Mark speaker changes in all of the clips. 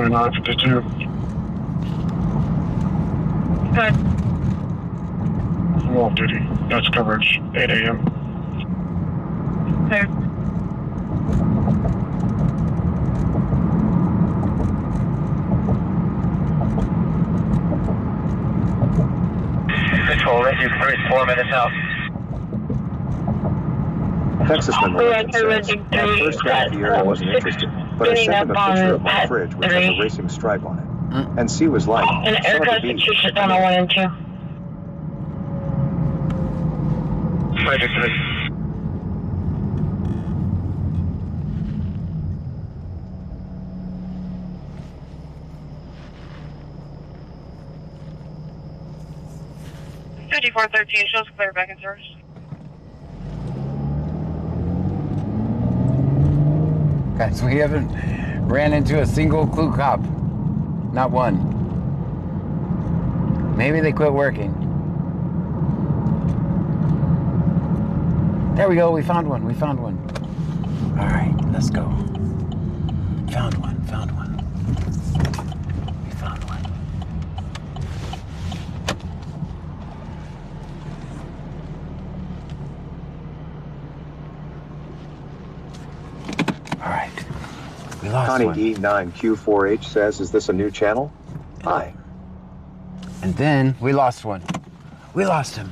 Speaker 1: 2952.
Speaker 2: Good.
Speaker 1: I'm off duty. That's coverage. 8 a.m.
Speaker 2: Clear.
Speaker 3: Control, radio 4 minutes out.
Speaker 4: Texasman Legend says, at first half the area wasn't interested, but I sent him a picture of my fridge which has a racing stripe on it. And C was like,
Speaker 2: And
Speaker 4: son
Speaker 2: air
Speaker 4: of a
Speaker 2: code
Speaker 4: bee.
Speaker 2: 6 on 1 and 2.
Speaker 3: Radio 3.
Speaker 2: Shows clear, back in service.
Speaker 5: Guys, we haven't ran into a single clue cop. Not one. Maybe they quit working. There we go, we found one, we found one. All right, let's go. Found one, found one. We found one. All right, we lost
Speaker 4: Connie
Speaker 5: one.
Speaker 4: E9Q4H says, is this a new channel? Hi.
Speaker 5: And then we lost one. We lost him.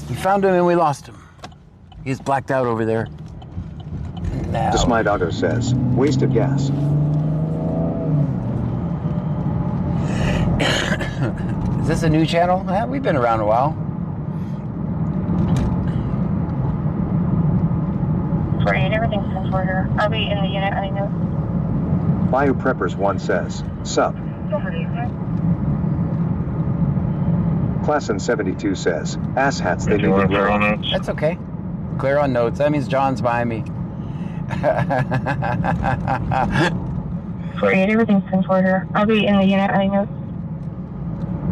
Speaker 5: We found him and we lost him. He's blacked out over there. Now.
Speaker 4: Just my doggo says, wasted gas.
Speaker 5: Is this a new channel? We've been around a while.
Speaker 2: Sorry, everything's in order. I'll be in the unit, I know.
Speaker 4: Bayou Preppers 1 says, sup. Classin 72 says, ass hats they need to grow.
Speaker 5: That's okay. Clear on notes. That means John's behind me.
Speaker 2: Sorry, everything's in order. I'll be in the unit, I know.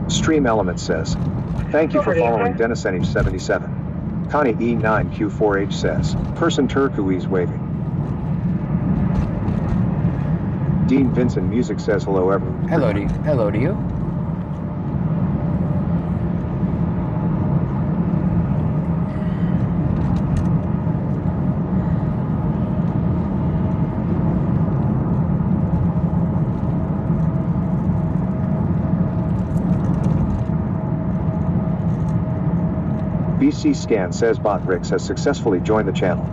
Speaker 4: Stream Element says, thank you for following Dennis NH77. Connie E9Q4H says, person turquoise waving. Dean Vincent Music says hello everyone.
Speaker 5: Hello to you. Hello to you.
Speaker 4: BC Scan says Bot Rix has successfully joined the channel.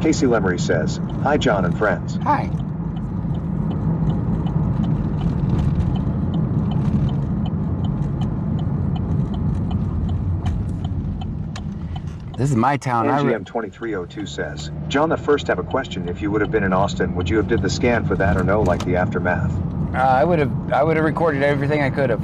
Speaker 4: Casey Lemery says, hi John and friends.
Speaker 5: Hi. This is my town.
Speaker 4: NGM 2302 says, John the First have a question. If you would have been in Austin, would you have did the scan for that or no, like the aftermath?
Speaker 5: I would have recorded everything I could have.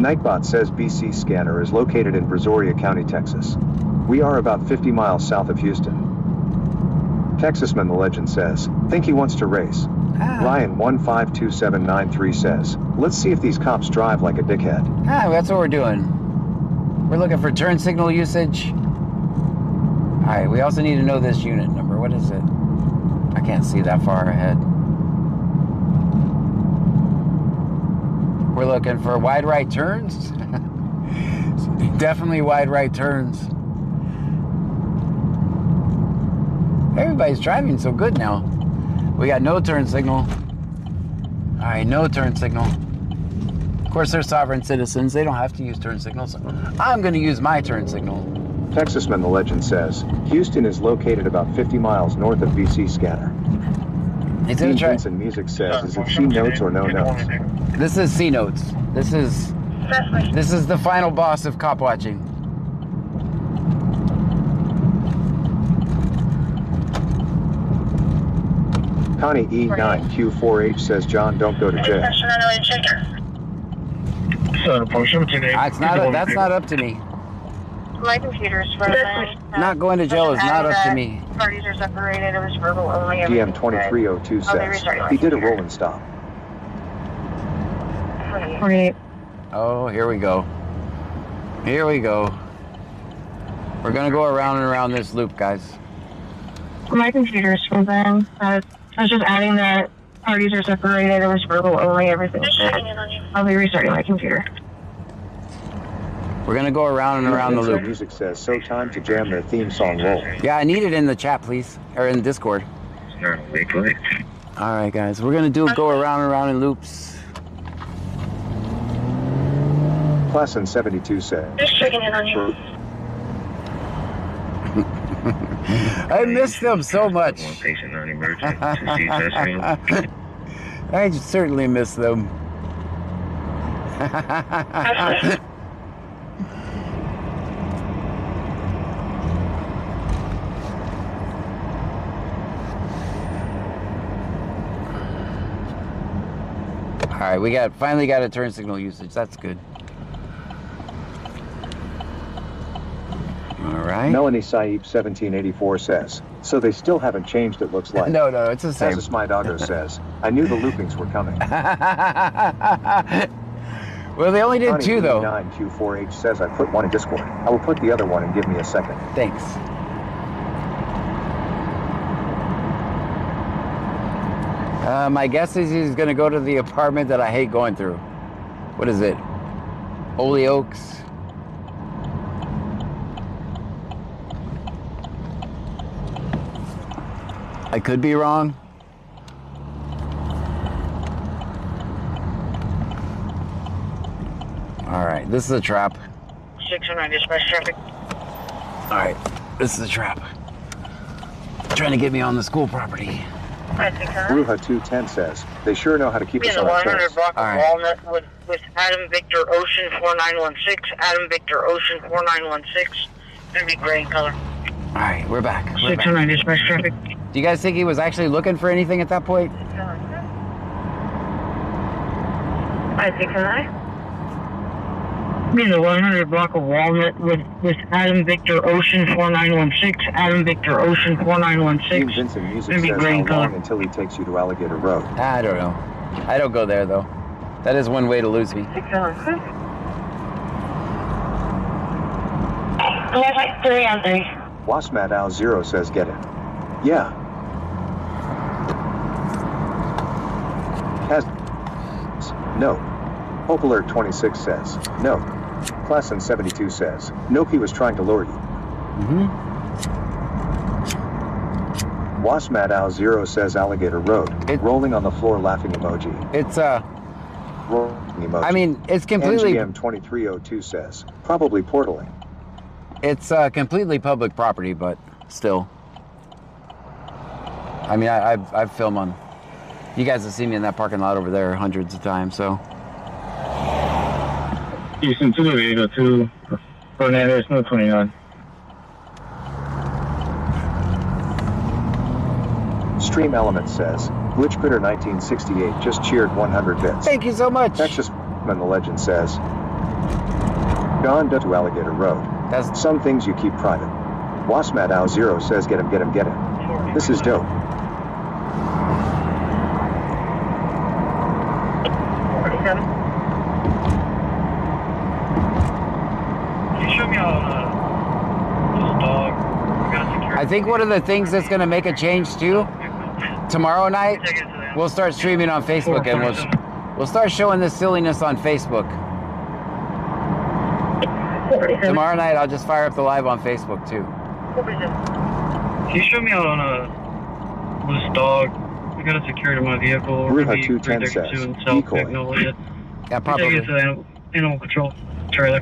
Speaker 4: Nightbot says BC Scanner is located in Brazoria County, Texas. We are about 50 miles south of Houston. Texasman the Legend says, think he wants to race. Ryan 152793 says, let's see if these cops drive like a dickhead.
Speaker 5: That's what we're doing. We're looking for turn signal usage. All right, we also need to know this unit number. What is it? I can't see that far ahead. We're looking for wide right turns. Definitely wide right turns. Everybody's driving so good now. We got no turn signal. All right, no turn signal. Of course, they're sovereign citizens. They don't have to use turn signals. I'm going to use my turn signal.
Speaker 4: Texasman the Legend says, Houston is located about 50 miles north of BC Scanner. Dean Vincent Music says, is it C notes or no notes?
Speaker 5: This is C notes. This is the final boss of cop watching.
Speaker 4: Connie E9Q4H says, John, don't go to jail.
Speaker 2: Inspection on the way to checker.
Speaker 5: That's not up to me.
Speaker 2: My computer's frozen.
Speaker 5: Not going to jail is not up to me.
Speaker 2: Parties are separated. It was verbal only.
Speaker 4: DM2302 says, he did a roll and stop.
Speaker 2: 48.
Speaker 5: Oh, here we go. Here we go. We're gonna go around and around this loop, guys.
Speaker 2: My computer's frozen. I was just adding that parties are separated. It was verbal only. Everything's good. I'll be restarting my computer.
Speaker 5: We're gonna go around and around the loop.
Speaker 4: Music says, so time to jam their theme song roll.
Speaker 5: Yeah, I need it in the chat, please, or in Discord. All right, guys, we're gonna go around and around in loops.
Speaker 4: Klassen 72 says,
Speaker 2: Just checking in on you.
Speaker 5: I miss them so much.
Speaker 3: One patient non-emergent. 2C restroom.
Speaker 5: I certainly miss them. All right, we finally got a turn signal usage. That's good. All right.
Speaker 4: Melanie Saib 1784 says, so they still haven't changed, it looks like.
Speaker 5: No, it's the same.
Speaker 4: As my doggo says, I knew the loopings were coming.
Speaker 5: Well, they only did
Speaker 4: Connie
Speaker 5: 2 though.
Speaker 4: E9Q4H says, I put one in Discord. I will put the other one and give me a second.
Speaker 5: Thanks. My guess is he's gonna go to the apartment that I hate going through. What is it? Holy Oaks. I could be wrong. All right, this is a trap.
Speaker 2: 609 dispatch traffic.
Speaker 5: All right, this is a trap. Trying to get me on the school property.
Speaker 4: Ruha 210 says, they sure know how to keep
Speaker 2: Be
Speaker 4: us
Speaker 2: in the
Speaker 4: on our
Speaker 2: 100
Speaker 4: toes.
Speaker 2: block of
Speaker 5: All right.
Speaker 2: Walnut with Adam Victor Ocean 4916. Adam Victor Ocean 4916. Gonna be gray in color.
Speaker 5: All right, we're back. We're back.
Speaker 2: 609 dispatch traffic.
Speaker 5: Do you guys think he was actually looking for anything at that point?
Speaker 2: I think I. Be in the 100 block of Walnut with Adam Victor Ocean 4916. Adam Victor Ocean
Speaker 4: Team
Speaker 2: 4916.
Speaker 4: Vincent Music
Speaker 2: Gonna be
Speaker 4: says,
Speaker 2: gray
Speaker 4: how
Speaker 2: in color.
Speaker 4: long until he takes you to Alligator Road?
Speaker 5: I don't know. I don't go there though. That is one way to lose me.
Speaker 2: 609. Like 3 on 3.
Speaker 4: Wasmat Al Zero says, get in. Yeah. Has. No. Hope Alert 26 says, no. Klassen 72 says, nope, he was trying to lure you. Wasmat Al Zero says, Alligator Road. Rolling on the floor laughing emoji.
Speaker 5: It's
Speaker 4: Rolling emoji.
Speaker 5: I mean, it's completely
Speaker 4: NGM 2302 says, probably portaling.
Speaker 5: it's completely public property, but still. I mean, I've filmed on. You guys have seen me in that parking lot over there hundreds of times, so.
Speaker 1: Houston 2802, Fernandez, no 29.
Speaker 4: Stream Element says, Glitch Critter 1968 just cheered 100 bits.
Speaker 5: Thank you so much.
Speaker 4: Texas Man the Legend says, gone to Alligator Road.
Speaker 5: That's
Speaker 4: Some things you keep private. Wasmat Al Zero says, get him, get him, get him. This is dope.
Speaker 2: 47.
Speaker 1: Can you show me how this dog got secure?
Speaker 5: I think one of the things that's going to make a change too. Tomorrow night, we'll start streaming on Facebook and we'll start showing this silliness on Facebook.
Speaker 2: 47.
Speaker 5: Tomorrow night, I'll just fire up the live on Facebook too.
Speaker 2: 47.
Speaker 1: Can you show me out on this dog? We got a security in my vehicle. We're gonna be
Speaker 4: Ruha 210
Speaker 1: right next to
Speaker 4: says,
Speaker 1: in South
Speaker 4: decoy.
Speaker 1: Magnolia.
Speaker 5: Yeah,
Speaker 1: Take
Speaker 5: probably.
Speaker 1: it to the animal control trailer.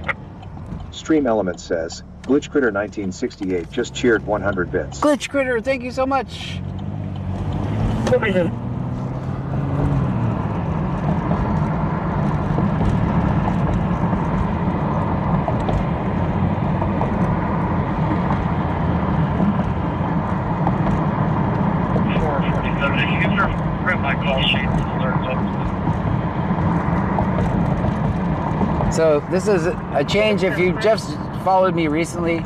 Speaker 4: Stream Element says, Glitch Critter 1968 just cheered 100 bits.
Speaker 5: Glitch Critter, thank you so much.
Speaker 2: 47.
Speaker 1: Did you give her call sheet to start Texas.
Speaker 5: So this is a change. If you just followed me recently,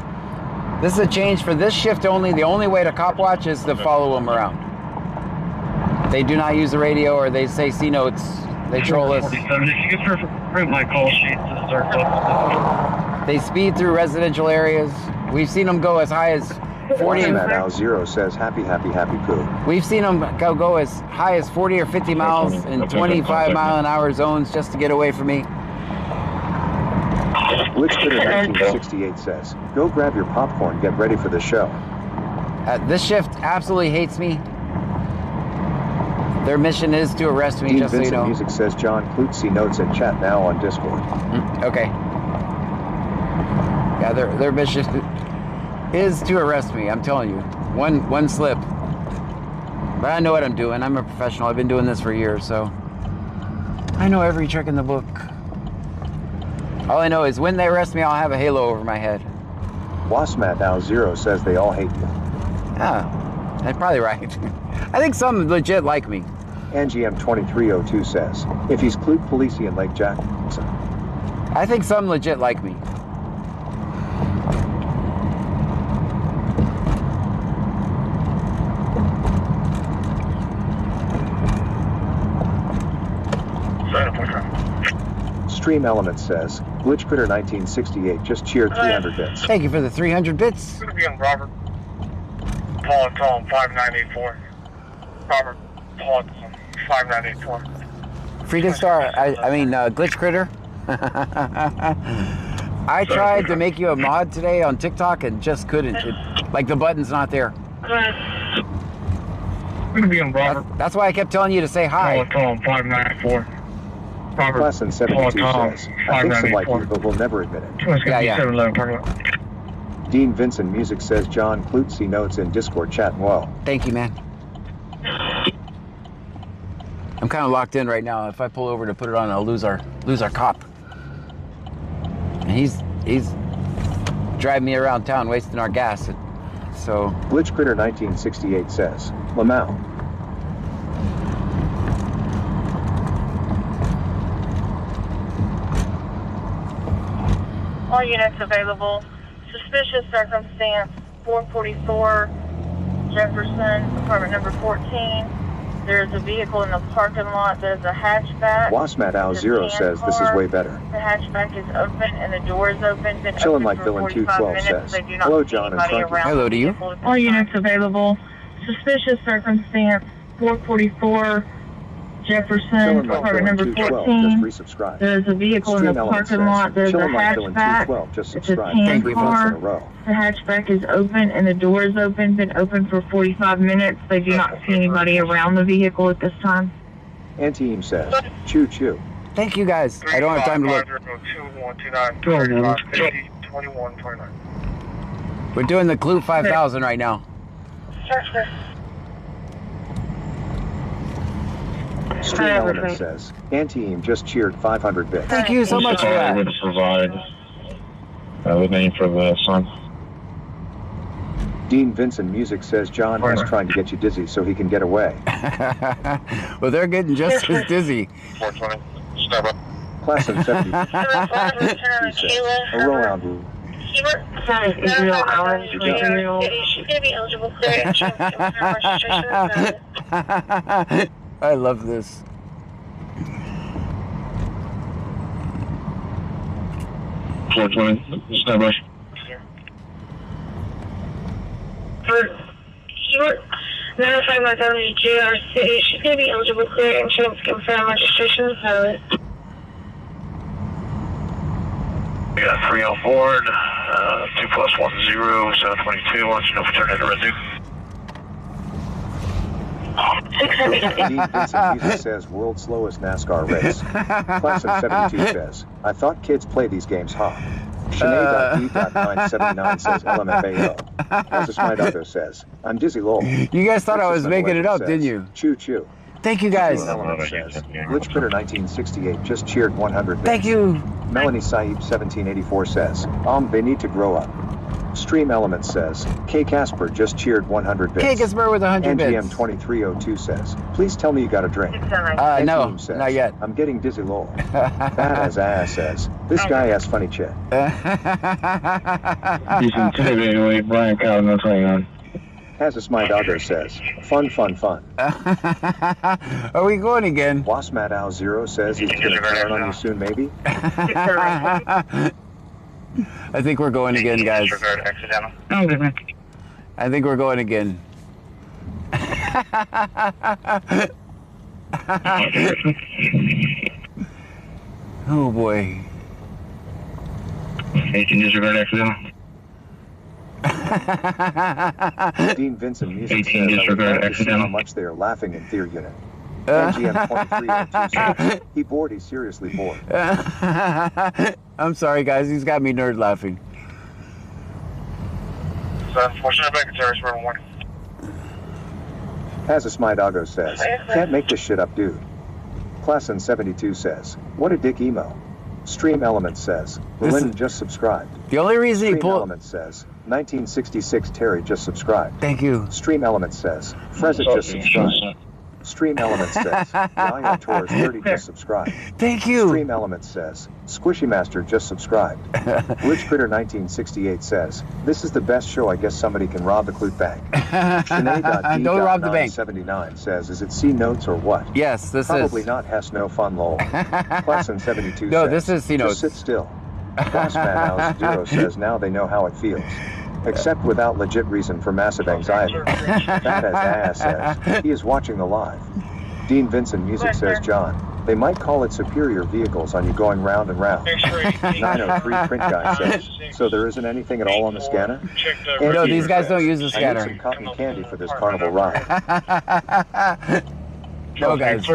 Speaker 5: this is a change for this shift only. The only way to cop watch is to follow them around. They do not use the radio, or they say C notes. They troll us.
Speaker 1: 47. If you could print my call sheet to start Texas.
Speaker 5: They speed through residential areas. We've seen them go as high as 40.
Speaker 4: Matt Al Zero says happy poo.
Speaker 5: We've seen them go as high as 40 or 50 miles in 25 mile an hour zones just to get away from me.
Speaker 4: Glitchfitter 1968 says, go grab your popcorn, get ready for the show.
Speaker 5: This shift absolutely hates me. Their mission is to arrest me,
Speaker 4: Dean
Speaker 5: just so you
Speaker 4: Vincent
Speaker 5: know.
Speaker 4: Music says John Klutzy notes in chat now on Discord.
Speaker 5: Okay. Yeah, their mission is to arrest me. I'm telling you, one slip. But I know what I'm doing. I'm a professional. I've been doing this for years, so I know every trick in the book. All I know is when they arrest me, I'll have a halo over my head.
Speaker 4: Wasmat Al Zero says they all hate you.
Speaker 5: Ah, that's probably right. I think some legit like me.
Speaker 4: NGM 2302 says, if he's Clute Polisi in Lake Jackson.
Speaker 5: I think some legit like me.
Speaker 4: Stream Element says, Glitch Critter 1968 just cheered 300 bits.
Speaker 5: Thank you for the 300 bits.
Speaker 6: Robert. Paul and Tom, 5984. Robert, Paul, 5984.
Speaker 5: Freedom Star, I mean, Glitch Critter. I tried to make you a mod today on TikTok and just couldn't. Like the button's not there.
Speaker 6: Robert.
Speaker 5: That's why I kept telling you to say hi.
Speaker 6: Paul and Tom, 594. Robert.
Speaker 4: Classen 72 says, I think some like you,
Speaker 6: 594.
Speaker 4: but will never admit it.
Speaker 5: Yeah.
Speaker 6: 711.
Speaker 4: Dean Vincent Music says John Klutzy notes in Discord chat. Whoa.
Speaker 5: Thank you, man. I'm kind of locked in right now. If I pull over to put it on, I'll lose our cop. And he's driving me around town, wasting our gas. So
Speaker 4: Glitch Critter 1968 says, Lamau.
Speaker 7: All units available. Suspicious circumstance, 444 Jefferson, apartment number 14. There is a vehicle in the parking lot that is a hatchback.
Speaker 4: Wasmat Al
Speaker 7: It's a
Speaker 4: Zero
Speaker 7: tan
Speaker 4: says this is
Speaker 7: car.
Speaker 4: way better.
Speaker 7: The hatchback is open and the door is open. Been
Speaker 4: Chillin'
Speaker 7: open
Speaker 4: like
Speaker 7: for
Speaker 4: Villain
Speaker 7: 45
Speaker 4: 212
Speaker 7: minutes.
Speaker 4: says,
Speaker 7: They do not
Speaker 4: hello,
Speaker 7: see
Speaker 4: John and
Speaker 7: anybody
Speaker 4: Frankie.
Speaker 7: around
Speaker 5: Hello
Speaker 7: the
Speaker 5: to you.
Speaker 7: vehicle at this All units available. Suspicious circumstance, 444 Jefferson,
Speaker 4: Chillin' like
Speaker 7: apartment
Speaker 4: Villain
Speaker 7: number
Speaker 4: 212
Speaker 7: 14.
Speaker 4: just resubscribed.
Speaker 7: There's a vehicle in
Speaker 4: Stream
Speaker 7: the
Speaker 4: Element
Speaker 7: parking
Speaker 4: says,
Speaker 7: lot. There's a
Speaker 4: Chillin' like Villain
Speaker 7: hatchback.
Speaker 4: 212 just
Speaker 7: It's a
Speaker 4: subscribed.
Speaker 7: tan
Speaker 5: Thank you,
Speaker 4: Three months in a
Speaker 7: car.
Speaker 4: row.
Speaker 7: The hatchback is open and the door is open. Been open for 45 minutes. They do not see anybody around the vehicle at this time.
Speaker 4: Anteam says, choo choo.
Speaker 5: thank you guys. I don't have time to look.
Speaker 6: 2129.
Speaker 5: We're doing the Clue 5000 right now.
Speaker 7: Search this.
Speaker 4: Stream Element says, Anteam just cheered 500 bits.
Speaker 5: Thank you so much for that.
Speaker 3: Would provide the name for the son.
Speaker 4: Dean Vincent Music says John is trying to get you dizzy so he can get away.
Speaker 5: Well, they're getting just as dizzy.
Speaker 6: 420. Step up.
Speaker 4: Classen 70 says, a rollout rule.
Speaker 7: Sorry, Israel Allen,
Speaker 4: Good
Speaker 7: 23-year-old.
Speaker 8: She's gonna be eligible for insurance registration.
Speaker 5: I love this.
Speaker 3: Stand by.
Speaker 8: For Hubert, 905 JR City. She's gonna be eligible for insurance confirmed registration is valid.
Speaker 6: We got 3 on board, 2 plus 10, 722. Wants to know if we turn into residue.
Speaker 8: 600.
Speaker 4: Dean Vincent Music says world's slowest NASCAR race. Classen 72 says, I thought kids play these games, huh? Shanae.D.979 says LMFAO. Moses Midato says, I'm dizzy lol.
Speaker 5: You guys thought I was
Speaker 4: Texas
Speaker 5: making it up,
Speaker 4: says,
Speaker 5: didn't you?
Speaker 4: Choo choo.
Speaker 5: Thank you guys.
Speaker 4: Element says, Glitch Critter 1968 just cheered 100 bits.
Speaker 5: Thank you.
Speaker 4: Melanie Saib 1784 says, they need to grow up. Stream Elements says, K Casper just cheered 100 bits.
Speaker 5: K Casper with 100 bits.
Speaker 4: NGM 2302 says, please tell me you got a drink.
Speaker 5: No,
Speaker 4: Team says,
Speaker 5: not yet.
Speaker 4: I'm getting dizzy lol. Badass ass says, this guy has funny chat.
Speaker 3: He's intimidating when Brian Cow knows what's going on.
Speaker 4: Hazis My Doggo says, fun.
Speaker 5: Are we going again?
Speaker 4: Wasmat Ow Zero says he's gonna turn on you soon, maybe.
Speaker 5: I think we're going again, guys.
Speaker 2: I'm good, man.
Speaker 5: I think we're going again. Oh boy.
Speaker 3: 18 disregard accidental.
Speaker 4: Dean Vincent Music
Speaker 3: 18
Speaker 4: says, I would
Speaker 3: disregard
Speaker 4: love to see
Speaker 3: accidental.
Speaker 4: how much they are laughing in Theer Unit. NGM 2302 says, he bored, he's seriously bored.
Speaker 5: I'm sorry, guys. He's got me nerd laughing.
Speaker 6: 747 back to Terrace Road 1.
Speaker 4: Hazis My Doggo says, can't make this shit up, dude. Classin 72 says, what a dick emo. Stream Elements says, Berlin just subscribed.
Speaker 5: The only reason he
Speaker 4: Stream
Speaker 5: pulled...
Speaker 4: Elements says, 1966 Terry just subscribed.
Speaker 5: Thank you.
Speaker 4: Stream Elements says, Frezit just subscribed. Stream Elements says, Yaya Tours 30 just subscribed.
Speaker 5: Thank you.
Speaker 4: Stream Elements says, Squishy Master just subscribed. Rich Critter 1968 says, this is the best show, I guess somebody can rob the Clute Bank.
Speaker 5: Don't rob the bank.
Speaker 4: 79 says, is it C notes or what?
Speaker 5: Yes, this
Speaker 4: Probably
Speaker 5: is.
Speaker 4: not, has no fun lol. Classin 72
Speaker 5: No,
Speaker 4: says,
Speaker 5: this is C notes.
Speaker 4: just sit still. Bossman House Zero says, now they know how it feels. Except without legit reason for massive anxiety. That as ass says, he is watching the live. Dean Vincent Music says, John, they might call it superior vehicles on you going round and round. 903 Print Guy says, so there isn't anything at all on the scanner?
Speaker 5: No, these guys don't use the
Speaker 4: I need
Speaker 5: scanner.
Speaker 4: some cotton candy for this carnival ride.
Speaker 5: No, guys.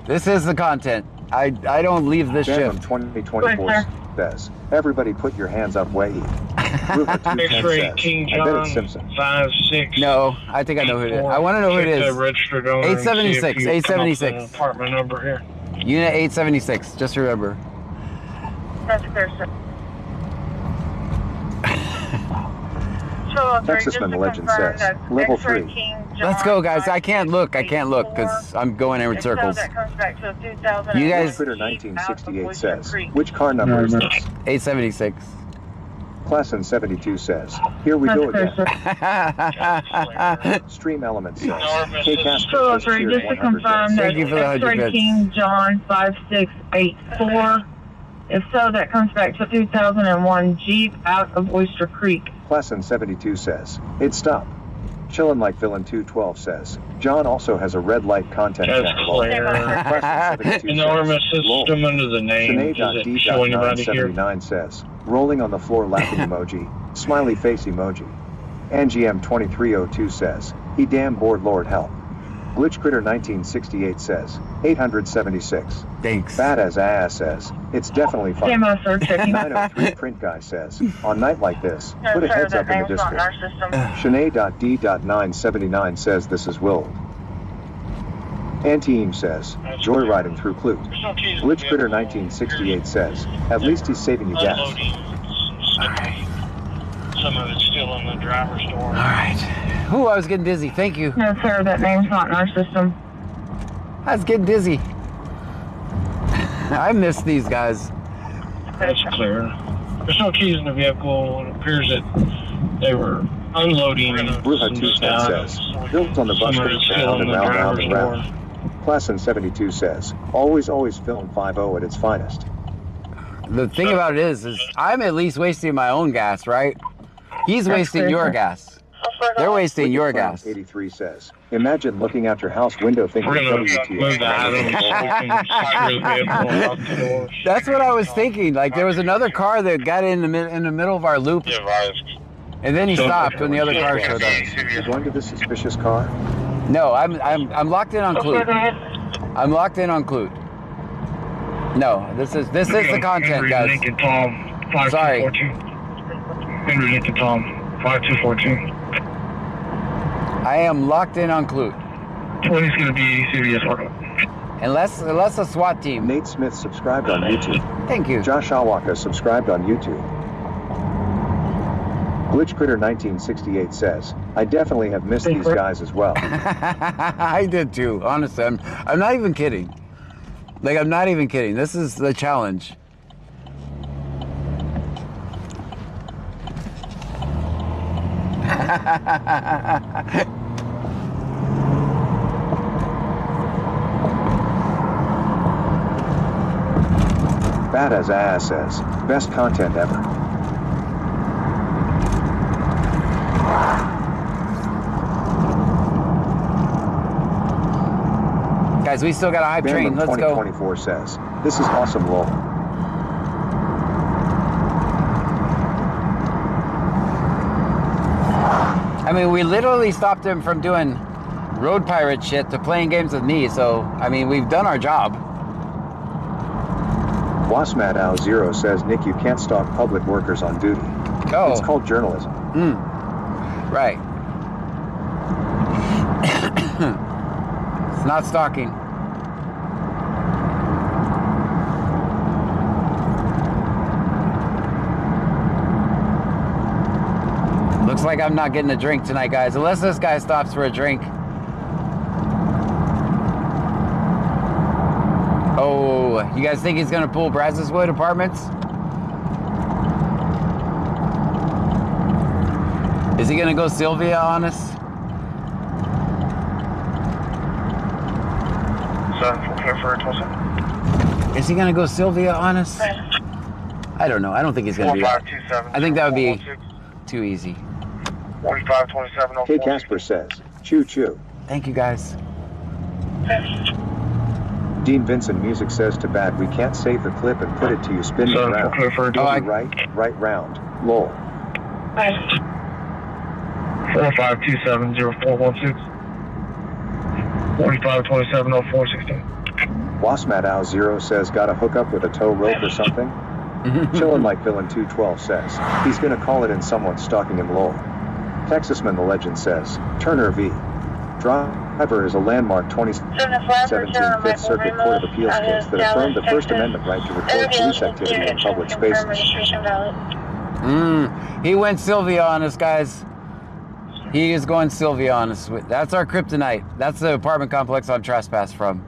Speaker 5: This is the content. I don't leave this
Speaker 4: Phantom
Speaker 5: ship.
Speaker 4: 2024 says, everybody put your hands up way. Ruger 210 says,
Speaker 1: King
Speaker 4: I bet
Speaker 1: John
Speaker 4: it's Simpson.
Speaker 1: 56.
Speaker 5: No, I think I know who it is. I want to know who it
Speaker 1: Check
Speaker 5: is.
Speaker 1: the registered owner and see if
Speaker 5: 876,
Speaker 1: you come up with
Speaker 5: 876.
Speaker 1: an apartment number here.
Speaker 5: Unit 876, just remember.
Speaker 7: That's clear, sir.
Speaker 4: Texasman Legend says, level 3.
Speaker 5: Let's go, guys. I can't look because I'm going in circles. You guys-
Speaker 4: Twitter 1968 says, which car number is this?
Speaker 5: 876.
Speaker 4: Classin 72 says, here we go again. Stream Element says, K Casper
Speaker 2: So,
Speaker 4: just cheered
Speaker 2: just to
Speaker 4: 100
Speaker 2: confirm
Speaker 4: bits.
Speaker 2: that
Speaker 5: Thank you for the 100
Speaker 2: X-Ray
Speaker 5: bits.
Speaker 2: King John 5684. If so, that comes back to 2001 Jeep out of Oyster Creek.
Speaker 4: Classin 72 says, it stopped. Chillin' Like Villain 212 says, John also has a red light content
Speaker 1: That's
Speaker 4: channel.
Speaker 1: clear.
Speaker 4: Classin 72
Speaker 1: Enormous
Speaker 4: says, lol.
Speaker 1: system under the name. Does it show anybody here?
Speaker 4: Sinead.D.979 says, rolling on the floor laughing emoji, smiley face emoji. NGM 2302 says, he damn bored Lord help. Glitch Critter 1968 says, 876.
Speaker 5: Thanks.
Speaker 4: Bad as ass says, it's definitely fun.
Speaker 2: Demo, sir, checking.
Speaker 4: 903 Print Guy says, on night like this, put a heads up in the Discord.
Speaker 7: system.
Speaker 4: Sinead.D.979 says this is Willed. Anteem says, joyriding through Clute. Glitch Critter 1968 says, at least he's saving you gas.
Speaker 1: Some of it's still in the driver's door.
Speaker 5: All right. Ooh, I was getting dizzy. Thank you.
Speaker 2: No, sir, that name's not in our system.
Speaker 5: I was getting dizzy. I miss these guys.
Speaker 1: That's clear. There's no keys in the vehicle. It appears that they were unloading.
Speaker 4: Bruja 210 says, built on the bus
Speaker 1: Some of
Speaker 4: that
Speaker 1: it's still
Speaker 4: round
Speaker 1: in
Speaker 4: and
Speaker 1: the
Speaker 4: round, round
Speaker 1: driver's
Speaker 4: and
Speaker 1: door.
Speaker 4: round. Classin 72 says, always film 5.0 at its finest.
Speaker 5: The thing about it is I'm at least wasting my own gas, right? He's wasting your gas. They're wasting your gas.
Speaker 4: 83 says, imagine looking out your house window thinking
Speaker 1: We're gonna
Speaker 4: WTF.
Speaker 1: move the items so we can secure the vehicle out the doors.
Speaker 5: That's what I was thinking. Like there was another car that got in the middle of our loop, and then he stopped when the other car showed up.
Speaker 4: You're going to this suspicious car?
Speaker 5: No, I'm locked in on Clute. I'm locked in on Clute. No, this is the content,
Speaker 1: Henry
Speaker 5: guys.
Speaker 1: Lincoln Tom, 5242. Henry Lincoln Tom, 5242.
Speaker 5: I am locked in on Clute.
Speaker 1: 20 is going to be CBS workout.
Speaker 5: Unless a SWAT team.
Speaker 4: Nate Smith subscribed on YouTube.
Speaker 5: Thank you.
Speaker 4: Josh Awaka subscribed on YouTube. Glitch Critter 1968 says, I definitely have missed these guys as well.
Speaker 5: I did too, honestly. I'm not even kidding. Like, I'm not even kidding. This is the challenge.
Speaker 4: Badass Ass says, best content ever.
Speaker 5: Guys, we still got a hype train. Let's go.
Speaker 4: 2024 says, this is awesome, lol.
Speaker 5: I mean, we literally stopped him from doing road pirate shit to playing games with me, so, I mean, we've done our job.
Speaker 4: Wasmatow0 says, Nick, you can't stalk public workers on duty.
Speaker 5: Oh.
Speaker 4: It's called journalism.
Speaker 5: Right. It's not stalking. Looks like I'm not getting a drink tonight, guys, unless this guy stops for a drink. Oh, you guys think he's gonna pull Brazos Wood Apartments? Is he gonna go Sylvia on us?
Speaker 6: 7 for Tulsa.
Speaker 5: Is he gonna go Sylvia on us? I don't know. I don't think he's gonna do that.
Speaker 6: 4527.
Speaker 5: I think that would be too easy.
Speaker 6: 4527.
Speaker 4: K Casper says, choo choo.
Speaker 5: Thank you, guys.
Speaker 4: Dean Vincent Music says to Bad, we can't save the clip and put it to you spinning around. Right round. Lol.
Speaker 1: 45270416. 45270416.
Speaker 4: Wasmatow0 says, gotta hook up with a tow rope or something? Chillin' like Villain 212 says, he's gonna call it in someone stalking him, lol. Texasman the Legend says, Turner v. Driver is a landmark 2017 Fifth Circuit Court of Appeals case that affirmed the First Amendment right to record police activity in public spaces.
Speaker 5: He went Sylvia on us, guys. He is going Sylvia on us. That's our kryptonite. That's the apartment complex on trespass from.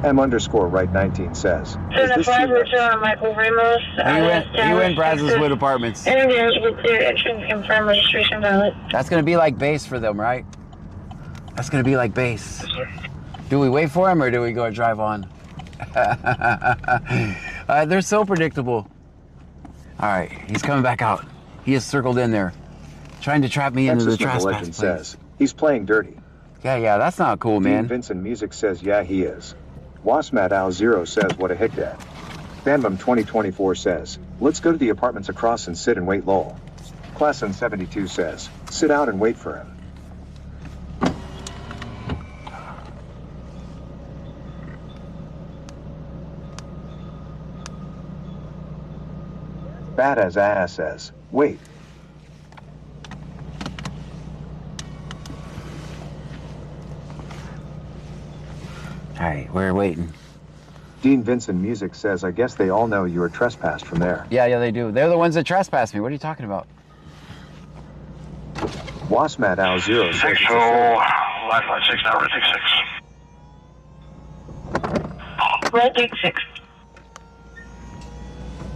Speaker 4: M_right19 says,
Speaker 8: He
Speaker 5: went Brazos Wood Apartments.
Speaker 8: Confirm registration valid.
Speaker 5: That's gonna be like base for them, right? That's gonna be like base. Do we wait for him or do we go drive on? They're so predictable. All right, he's coming back out. He is circled in there, trying to trap me into the trespass.
Speaker 4: Legend says, he's playing dirty.
Speaker 5: Yeah, that's not cool, man.
Speaker 4: Vincent Music says, yeah, he is. Wasmatow0 says, what a hick dad. Bambam 2024 says, let's go to the apartments across and sit and wait, lol. Classon72 says, sit out and wait for him. Badass Ass says, wait.
Speaker 5: All right, we're waiting.
Speaker 4: Dean Vincent Music says, I guess they all know you were trespassed from there.
Speaker 5: Yeah, they do. They're the ones that trespassed me. What are you talking about?
Speaker 4: Wasmatow0 says,
Speaker 6: 60, Lifeline 6 now, Red 6.
Speaker 8: Red 6.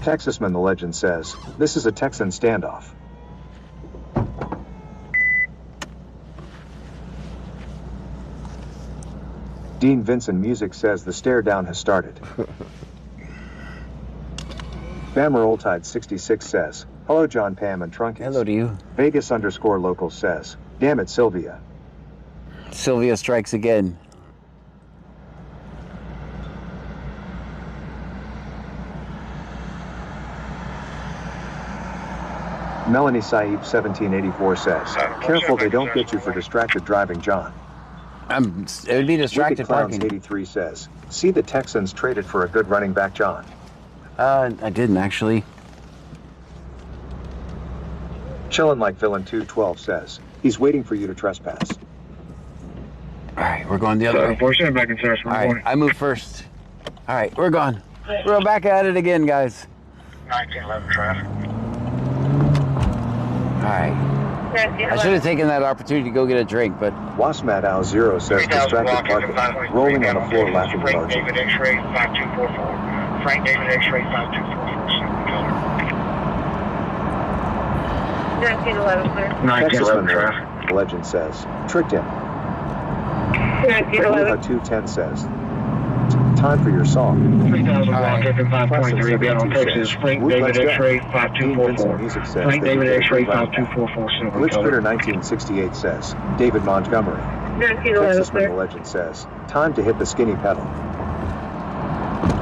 Speaker 4: Texasman the Legend says, this is a Texan standoff. Dean Vincent Music says the stare down has started. Bammer Oldtide 66 says, hello John, Pam, and Trunkies.
Speaker 5: Hello to you.
Speaker 4: Vegas_local says, damn it, Sylvia.
Speaker 5: Sylvia strikes again.
Speaker 4: Melanie Saib 1784 says, careful they don't get you for distracted driving, John.
Speaker 5: It would be distracted
Speaker 4: Wicked Clowns
Speaker 5: parking.
Speaker 4: 83 says, see the Texans traded for a good running back, John.
Speaker 5: I didn't actually.
Speaker 4: Chillin' like Villain 212 says, he's waiting for you to trespass.
Speaker 5: All right, we're going the other way.
Speaker 1: Unfortunately, back in service.
Speaker 5: All right, I move first. All right, we're gone. We're back at it again, guys.
Speaker 6: 1911 traffic.
Speaker 5: right. I should have taken that opportunity to go get a drink, but
Speaker 4: Wasmat Al Zero says distracted parking, rolling on the floor laughing
Speaker 6: Frank
Speaker 4: emoji.
Speaker 6: David X-ray 5244. Frank David X-ray 5244.
Speaker 8: 1911, clear.
Speaker 1: 1911 traffic.
Speaker 4: The legend says, tricked him.
Speaker 8: 1911.
Speaker 4: 210 says, time for your song.
Speaker 1: 3000
Speaker 5: All right.
Speaker 1: block, 5.3, be on Texas. Frank
Speaker 4: Wood,
Speaker 1: David
Speaker 4: let's go.
Speaker 1: X-ray
Speaker 4: Dean Vincent
Speaker 1: 5244.
Speaker 4: Music says
Speaker 1: Frank
Speaker 4: that
Speaker 1: David
Speaker 4: you
Speaker 1: X-ray
Speaker 4: get a right back.
Speaker 1: 5244, silver
Speaker 4: Glitch
Speaker 1: color.
Speaker 4: Twitter 1968 says, David Montgomery.
Speaker 8: 1911,
Speaker 4: Texasman the
Speaker 8: clear.
Speaker 4: legend says, time to hit the skinny pedal.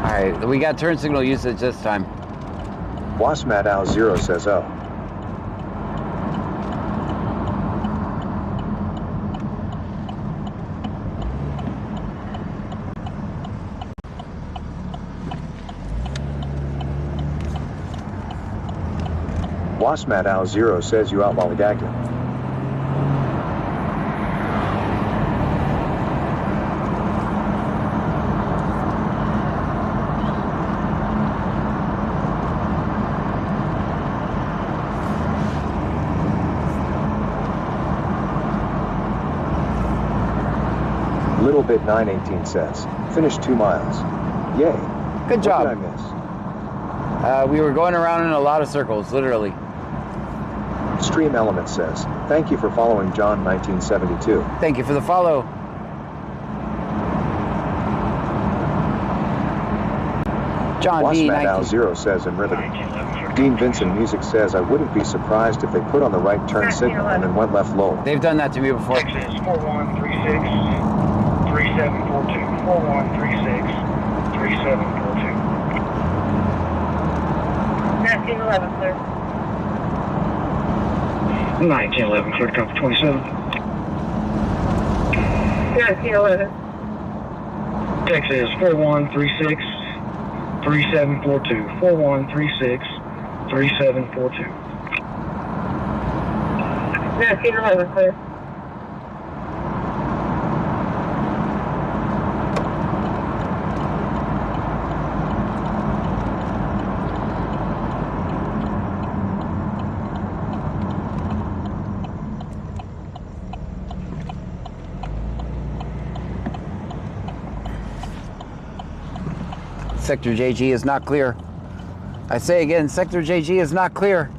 Speaker 5: all right, we got turn signal usage this time.
Speaker 4: Wasmat Al Zero says, oh. Wasmat Al Zero says you outlawed him. Little Bit 918 says, finished 2 miles. Yay.
Speaker 5: Good
Speaker 4: What
Speaker 5: job.
Speaker 4: did I miss?
Speaker 5: We were going around in a lot of circles, literally.
Speaker 4: Stream Element says, thank you for following John 1972.
Speaker 5: Thank you for the follow. John B.
Speaker 4: Wasmat Al
Speaker 5: 19.
Speaker 4: Zero says in Riveting. Dean Vincent Music says, I wouldn't be surprised if they put on the right turn signal and then went left low.
Speaker 5: They've done that to me before.
Speaker 6: Texas 4136 3742. 4136 3742.
Speaker 8: 1911, clear.
Speaker 1: 1911, clear to come for 27.
Speaker 8: 1911.
Speaker 1: Texas 4136 3742. 4136 3742.
Speaker 8: 1911, clear.
Speaker 5: Sector JG is not clear. I say again, Sector JG is not clear.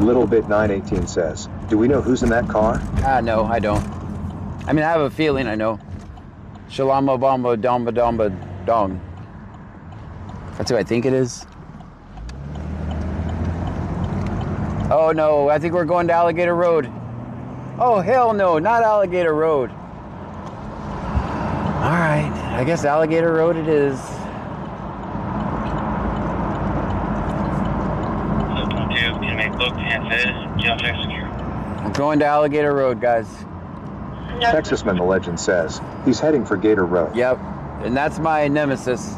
Speaker 4: Little Bit 918 says, do we know who's in that car?
Speaker 5: No, I don't. I mean, I have a feeling I know. Shalama Bamba Damba Damba Dong. That's who I think it is. Oh no, I think we're going to Alligator Road. Oh hell no, not Alligator Road. All right, I guess Alligator Road it is. We're going to Alligator Road, guys.
Speaker 4: Texasman the legend says, he's heading for Gator Road.
Speaker 5: Yep, and that's my nemesis.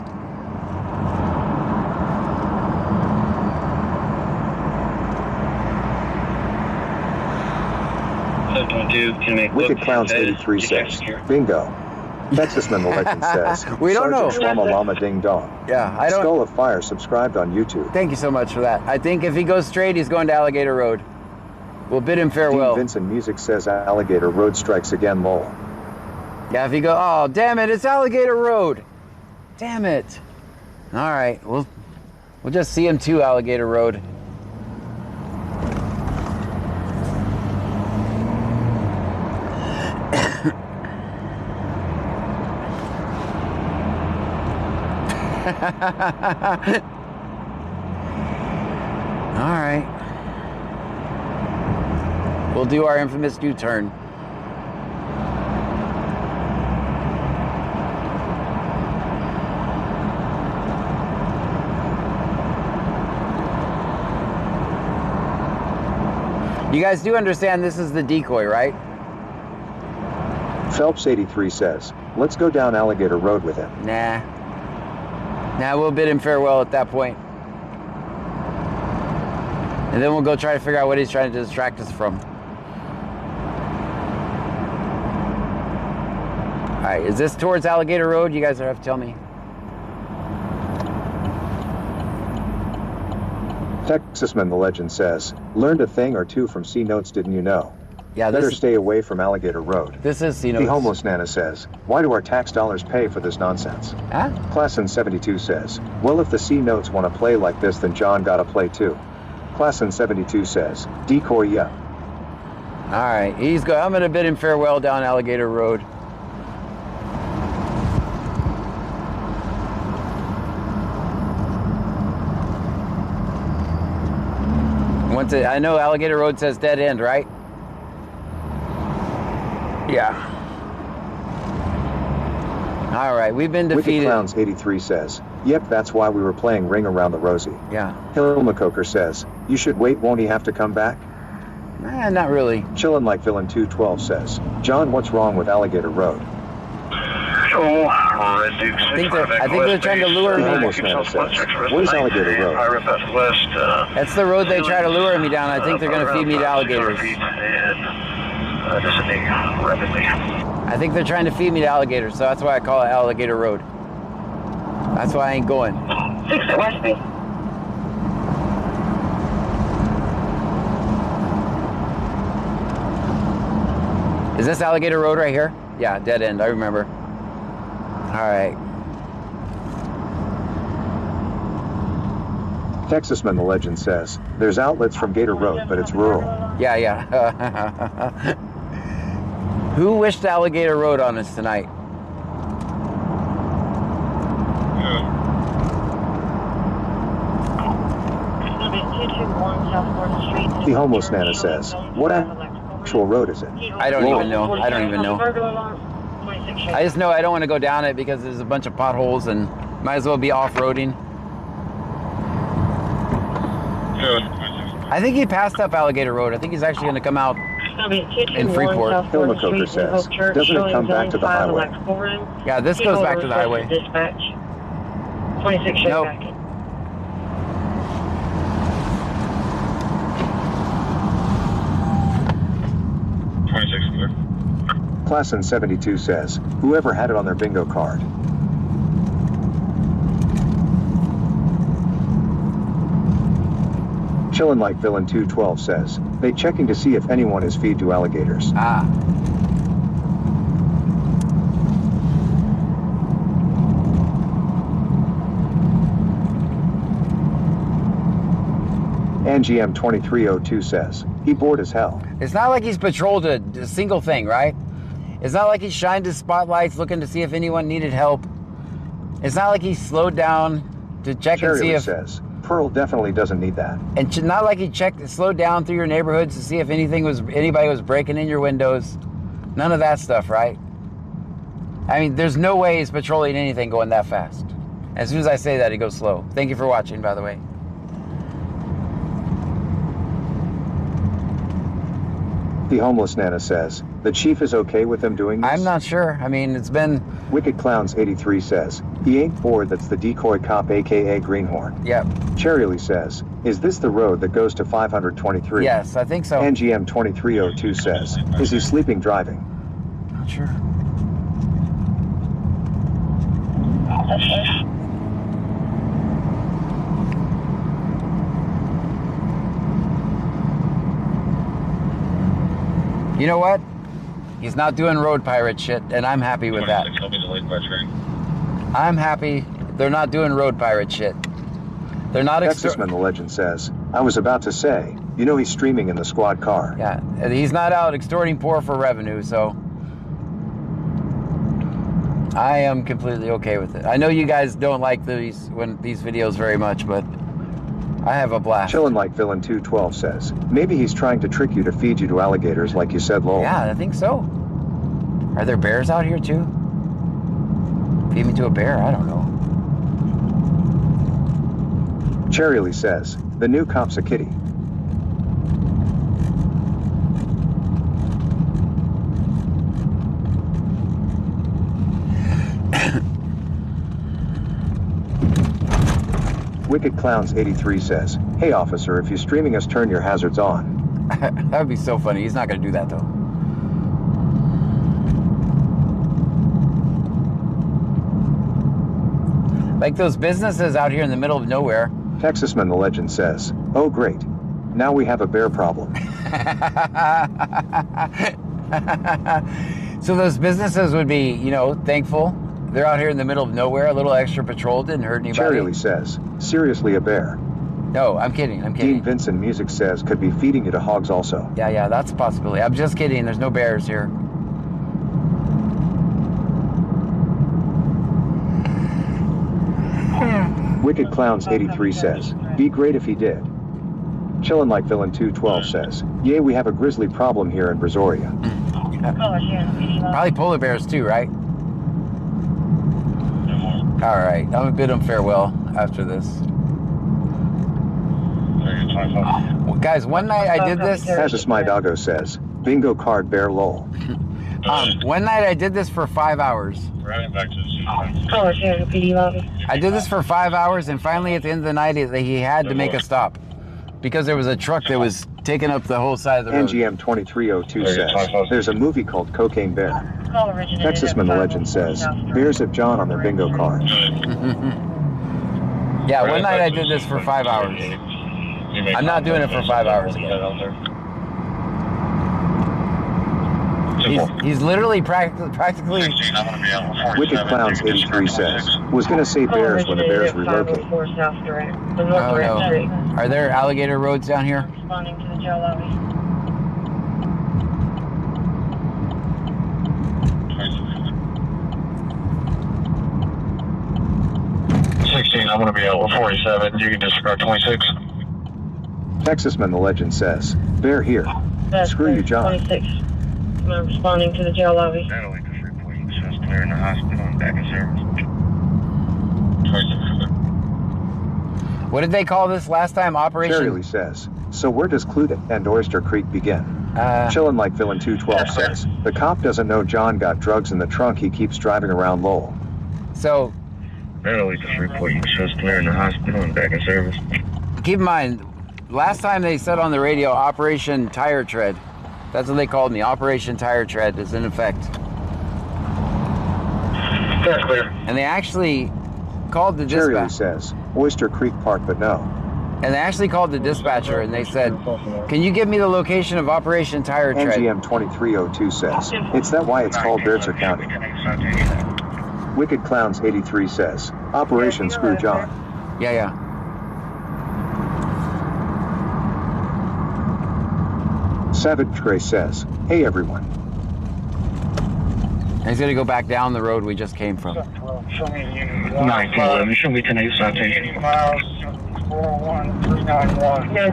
Speaker 4: Wicked Clowns 83 says, bingo. Texasman the legend says,
Speaker 5: We don't know.
Speaker 4: Sergeant Swama Lama Ding Dong.
Speaker 5: Yeah, I don't.
Speaker 4: Skull of Fire subscribed on YouTube.
Speaker 5: Thank you so much for that. I think if he goes straight, he's going to Alligator Road. We'll bid him
Speaker 4: Dean
Speaker 5: farewell.
Speaker 4: Vincent Music says Alligator Road strikes again, lol.
Speaker 5: Yeah, if he go, oh damn it, it's Alligator Road. Damn it. All right, we'll just see him to Alligator Road. All right. We'll do our infamous U-turn. You guys do understand this is the decoy, right?
Speaker 4: Phelps 83 says, let's go down Alligator Road with him.
Speaker 5: Nah. Nah, we'll bid him farewell at that point. And then we'll go try to figure out what he's trying to distract us from. Alright, is this towards Alligator Road? You guys have to tell me.
Speaker 4: Texasman the Legend says, learned a thing or two from C Notes, didn't you know?
Speaker 5: Yeah,
Speaker 4: Better stay away from Alligator Road.
Speaker 5: This is C
Speaker 4: The
Speaker 5: Notes.
Speaker 4: Homeless Nana says, why do our tax dollars pay for this nonsense?
Speaker 5: Huh?
Speaker 4: Classin 72 says, well, if the C Notes want to play like this, then John gotta play too. Classin 72 says, decoy, yeah.
Speaker 5: Alright, I'm gonna bid him farewell down Alligator Road. I know Alligator Road says dead end, right? Yeah. All right, we've been defeated.
Speaker 4: Wicked Clowns 83 says, yep, that's why we were playing Ring Around the Rosie.
Speaker 5: Yeah.
Speaker 4: Hilmacoker says, you should wait, won't he have to come back?
Speaker 5: Not really.
Speaker 4: Chillin' Like Villain 212 says, John, what's wrong with Alligator Road?
Speaker 6: Red Duke 6.
Speaker 5: I think they're trying to lure me.
Speaker 4: Almost Nana says, where's Alligator Road?
Speaker 6: West.
Speaker 5: That's the road they try to lure me down. I think they're going to feed me to alligators.
Speaker 6: Descending rapidly.
Speaker 5: I think they're trying to feed me to alligators, so that's why I call it Alligator Road. That's why I ain't going.
Speaker 8: 6 at Westby.
Speaker 5: Is this Alligator Road right here? Yeah, dead end, I remember. Alright.
Speaker 4: Texasman the Legend says, there's outlets from Gator Road, but it's rural.
Speaker 5: Yeah. Who wished Alligator Road on us tonight?
Speaker 4: The Homeless Nana says, what actual road is it?
Speaker 5: I don't even know. I just know I don't want to go down it because there's a bunch of potholes and might as well be off-roading. I think he passed up Alligator Road. I think he's actually going to come out in Freeport.
Speaker 4: Hilmacoker says, doesn't it come back to the highway?
Speaker 5: Yeah, this goes back to the highway.
Speaker 8: Dispatch. 26 show
Speaker 5: Nope.
Speaker 8: back.
Speaker 4: Classin 72 says, whoever had it on their bingo card. Chillin' Like Villain 212 says, they checking to see if anyone is feed to alligators.
Speaker 5: Ah.
Speaker 4: NGM 2302 says, he bored as hell.
Speaker 5: It's not like he's patrolled a single thing, right? It's not like he shined his spotlights looking to see if anyone needed help. It's not like he slowed down to check and see if...
Speaker 4: says, Pearl definitely doesn't need that.
Speaker 5: And not like he slowed down through your neighborhoods to see if anybody was breaking in your windows. None of that stuff, right? I mean, there's no way he's patrolling anything going that fast. As soon as I say that, he goes slow. Thank you for watching, by the way.
Speaker 4: The Homeless Nana says, the chief is okay with them doing this?
Speaker 5: I'm not sure. I mean, it's been...
Speaker 4: Wicked Clowns 83 says, he ain't bored, that's the decoy cop aka Greenhorn.
Speaker 5: Yep.
Speaker 4: Cherryly says, is this the road that goes to 523?
Speaker 5: Yes, I think so.
Speaker 4: NGM 2302 says, is he sleeping driving?
Speaker 5: Not sure. You know what? He's not doing road pirate shit, and I'm happy with that. I'm happy they're not doing road pirate shit. They're not...
Speaker 4: Texasman the Legend says, I was about to say, you know he's streaming in the squad car.
Speaker 5: Yeah, he's not out extorting poor for revenue, so... I am completely okay with it. I know you guys don't like these videos very much, but... I have a blast.
Speaker 4: Chillin' Like Villain 212 says, maybe he's trying to trick you to feed you to alligators like you said, lol.
Speaker 5: Yeah, I think so. Are there bears out here too? Feed me to a bear? I don't know.
Speaker 4: Cherryly says, the new cop's a kitty. Wicked Clowns 83 says, "Hey officer, if you're streaming us, turn your hazards on."
Speaker 5: That would be so funny. He's not going to do that, though. Like those businesses out here in the middle of nowhere.
Speaker 4: Texasman the Legend says, "Oh great. Now we have a bear problem."
Speaker 5: So those businesses would be, you know, thankful. They're out here in the middle of nowhere. A little extra patrol didn't hurt anybody.
Speaker 4: Cherry Lee says, "Seriously, a bear?"
Speaker 5: No, I'm kidding. I'm kidding.
Speaker 4: Dean Vincent Music says, "Could be feeding you to hogs also."
Speaker 5: Yeah, that's a possibility. I'm just kidding. There's no bears here.
Speaker 4: Wicked Clowns 83 says, "Be great if he did." Chillin' Like Villain 212 says, "Yay, we have a grizzly problem here in Brazoria."
Speaker 5: Probably polar bears too, right? All right, I'm gonna bid them farewell after this. Well, guys, one night I did this.
Speaker 4: Hazis My Doggo says, "Bingo card bear lol."
Speaker 5: One night I did this for 5 hours. I did this for 5 hours, and finally at the end of the night, he had to make a stop because there was a truck that was taking up the whole side of the road.
Speaker 4: NGM 2302 says, "There's a movie called Cocaine Bear." Texasman the Legend says, "Bears have John on their bingo card."
Speaker 5: Yeah, one night I did this for 5 hours. I'm not doing it for 5 hours again. He's literally practically.
Speaker 4: Wicked Clowns 83 says, "Was gonna say bears when the bears relocate."
Speaker 5: Oh no. Are there alligator roads down here?
Speaker 7: Responding to the jail lobby.
Speaker 6: I'm going to be out with 47. You can disregard 26.
Speaker 4: Texasman the Legend says, "Bear here." Screw you, John.
Speaker 8: 26. I'm responding to the jail lobby.
Speaker 6: Natalie, just reporting says clear in the hospital and back in service.
Speaker 5: What did they call this last time?
Speaker 4: Cherry
Speaker 5: Operation.
Speaker 4: Lee says, "So where does Clute and Oyster Creek begin?" Chillin' Like Villain 212 says, "The cop doesn't know John got drugs in the trunk. He keeps driving around lol."
Speaker 5: So
Speaker 6: Natalie, just reporting says clear in the hospital and back in service.
Speaker 5: keep in mind, last time they said on the radio, Operation Tire Tread. That's what they called me. Operation Tire Tread is in effect.
Speaker 6: That's clear.
Speaker 5: And they actually called the
Speaker 4: Cherry Lee
Speaker 5: dispatch.
Speaker 4: says, "Oyster Creek Park, but no."
Speaker 5: And they actually called the dispatcher and they said, "Can you give me the location of Operation Tire Tread?"
Speaker 4: NGM 2302 says, "It's that why it's called Beardsor County." Wicked Clowns 83 says, "Operation Screw John."
Speaker 5: Yeah.
Speaker 4: Savage Gray says, "Hey everyone."
Speaker 5: And he's gonna go back down the road we just came from.
Speaker 6: 911, show me 10-8 citation.
Speaker 8: Yeah,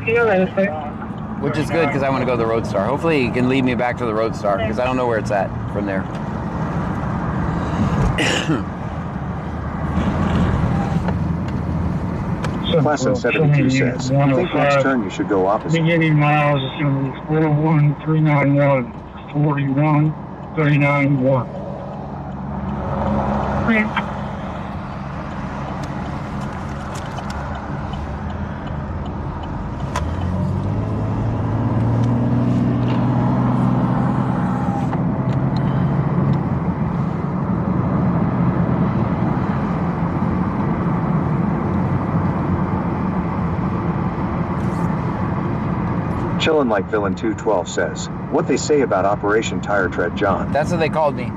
Speaker 8: see you later, sir.
Speaker 5: Which is good because I want to go to the Roadstar. Hopefully he can lead me back to the Roadstar because I don't know where it's at from there.
Speaker 4: Classen 72 says, "I think next turn you should go opposite."
Speaker 1: Beginning miles is going to be 41391, 41391.
Speaker 4: Chillin' Like Villain 212 says, "What they say about Operation Tire Tread John."
Speaker 5: That's what they called me.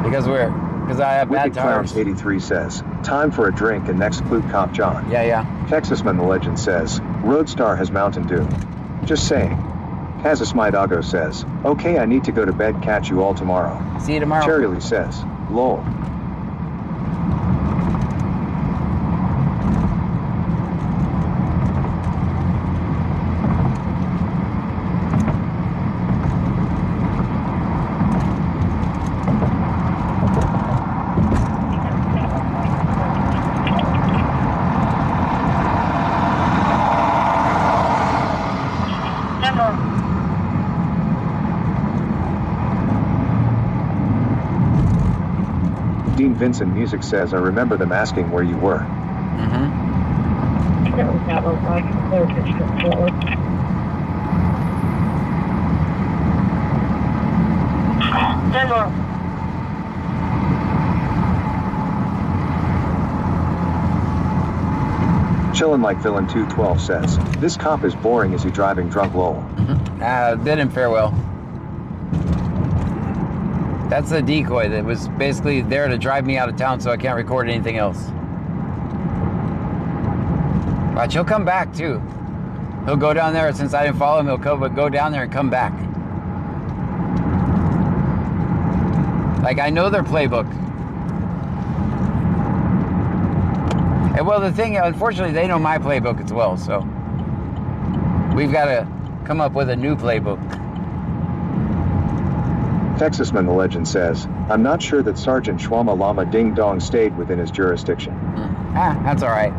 Speaker 5: Because I have bad
Speaker 4: Wicked Clowns
Speaker 5: tires.
Speaker 4: 83 says, "Time for a drink and next clue cop John."
Speaker 5: Yeah.
Speaker 4: Texasman the Legend says, "Roadstar has Mountain Dew." Just saying. Hazis My Doggo says, "Okay, I need to go to bed, catch you all tomorrow."
Speaker 5: See you tomorrow.
Speaker 4: Cherry Lee says, "Lol." Dean Vincent Music says, "I remember them asking where you were."
Speaker 2: know what that looks like. There's the strip forward.
Speaker 8: Denver.
Speaker 4: Chillin' Like Villain 212 says, this cop is boring. Is he driving drunk lol?
Speaker 5: Bid and farewell. That's a decoy that was basically there to drive me out of town so I can't record anything else. Watch, he'll come back too. He'll go down there. Since I didn't follow him, he'll go down there and come back. Like, I know their playbook. And well, the thing, unfortunately, they know my playbook as well, so we've got to come up with a new playbook.
Speaker 4: Texasman the Legend says, I'm not sure that Sergeant Shwama Lama Ding Dong stayed within his jurisdiction.
Speaker 5: That's all right.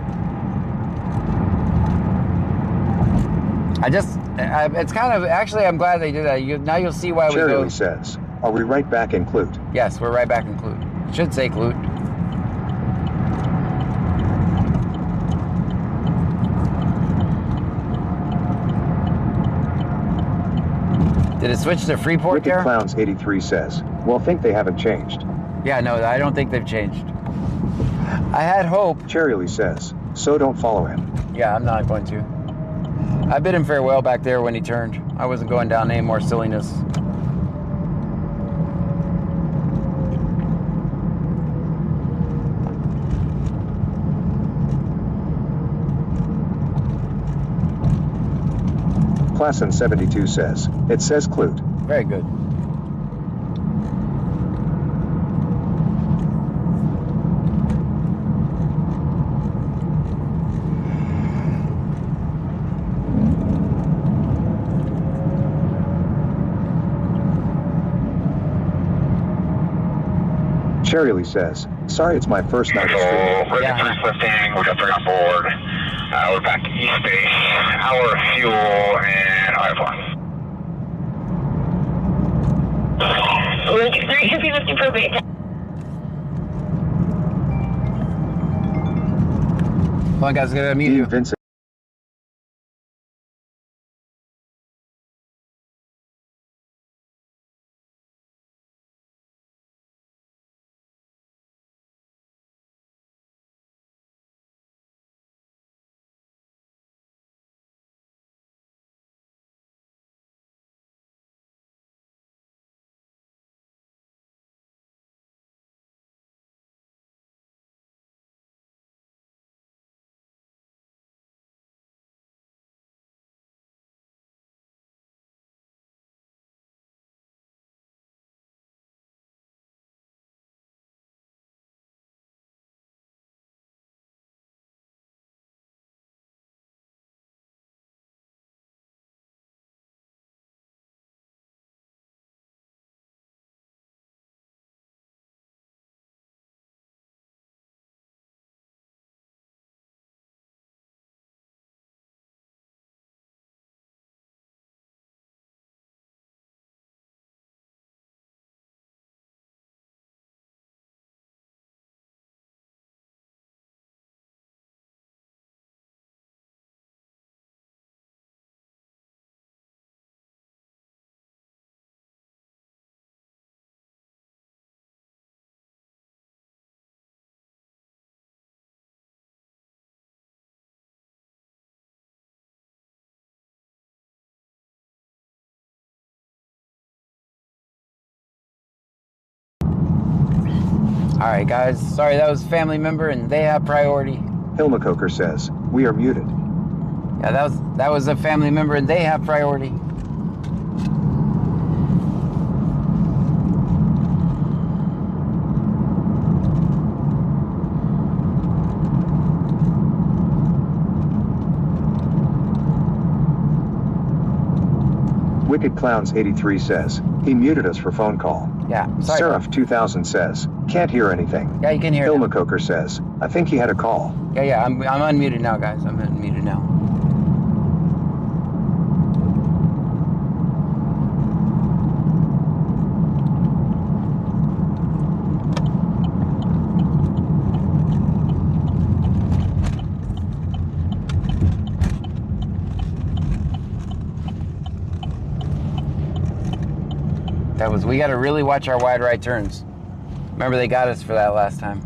Speaker 5: It's kind of, actually, I'm glad they did that. Now you'll see why we go.
Speaker 4: Cherry says, are we right back in Clute?
Speaker 5: Yes, we're right back in Clute. It should say Clute. Did it switch to Freeport
Speaker 4: Wicked
Speaker 5: there?
Speaker 4: Clowns 83 says, well, think they haven't changed.
Speaker 5: Yeah, no, I don't think they've changed. I had hope.
Speaker 4: Cherry says, so don't follow him.
Speaker 5: Yeah, I'm not going to. I bid him farewell back there when he turned. I wasn't going down any more silliness.
Speaker 4: Classon 72 says, it says Clute.
Speaker 5: Very good.
Speaker 4: Cherry says, sorry it's my first night of streaming.
Speaker 6: Ready for lifting, we got 3 on board. We're back to East Base, hour of fuel, and IFR.
Speaker 8: We're 3 lifting for bait.
Speaker 5: Come on, guys, I gotta mute you.
Speaker 4: Vincent.
Speaker 5: All right, guys. Sorry, that was a family member, and they have priority.
Speaker 4: Hilma Coker says, we are muted.
Speaker 5: Yeah, that was a family member, and they have priority.
Speaker 4: Wicked Clowns 83 says, he muted us for phone call.
Speaker 5: Yeah, sorry.
Speaker 4: Seraph 2000 says, can't hear anything.
Speaker 5: Yeah, you can hear
Speaker 4: Hilma
Speaker 5: now.
Speaker 4: Coker says, I think he had a call.
Speaker 5: Yeah, I'm unmuted now, guys. I'm unmuted now. We got to really watch our wide right turns. Remember, they got us for that last time.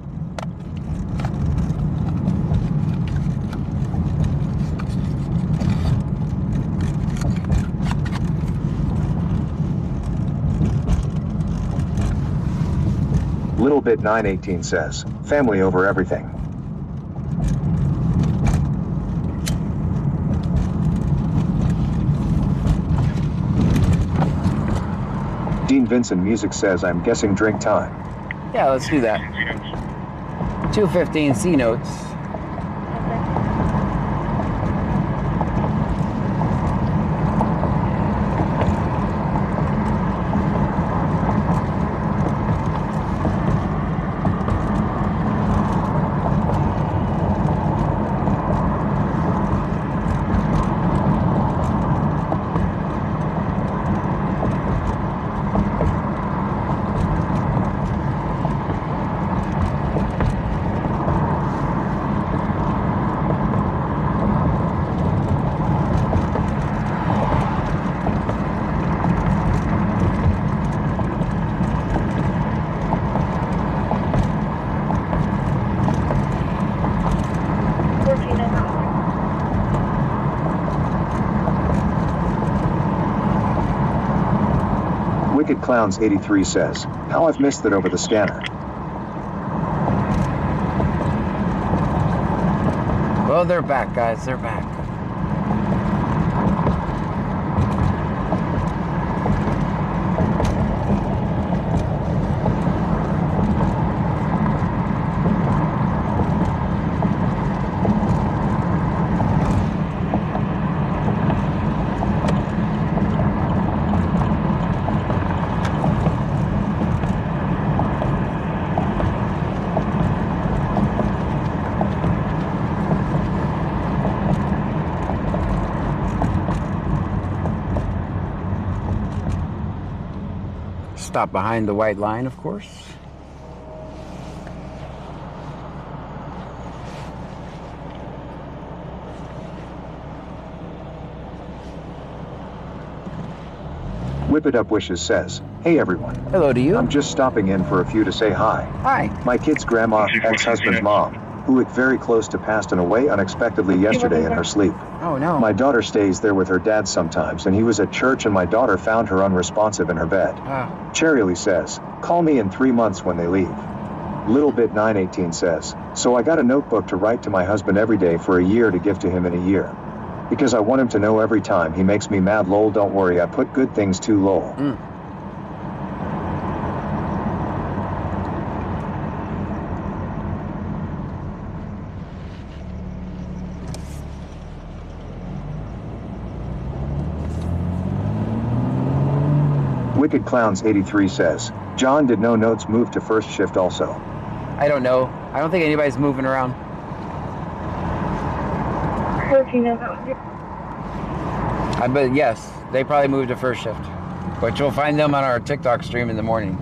Speaker 4: Little Bit 918 says, family over everything. Dean Vincent Music says, I'm guessing drink time.
Speaker 5: Yeah, let's do that. 215 C notes.
Speaker 4: Wicked Clowns 83 says, how I've missed it over the scanner.
Speaker 5: Well, they're back, guys. They're back. Stop behind the white line, of course.
Speaker 4: Whip It Up Wishes says, hey everyone.
Speaker 5: Hello to you.
Speaker 4: I'm just stopping in for a few to say hi.
Speaker 5: Hi.
Speaker 4: My kid's grandma, ex-husband's mom, who was very close to passing away unexpectedly yesterday in her sleep.
Speaker 5: Oh no.
Speaker 4: My daughter stays there with her dad sometimes, and he was at church and my daughter found her unresponsive in her bed.
Speaker 5: Ah.
Speaker 4: Cherry says, call me in 3 months when they leave. Little Bit 918 says, so I got a notebook to write to my husband every day for a year to give to him in a year. Because I want him to know every time he makes me mad, lol, don't worry, I put good things too, lol. Wicked Clowns 83 says, John, did no notes move to first shift also?
Speaker 5: I don't know. I don't think anybody's moving around. But yes, they probably moved to first shift. But you'll find them on our TikTok stream in the morning.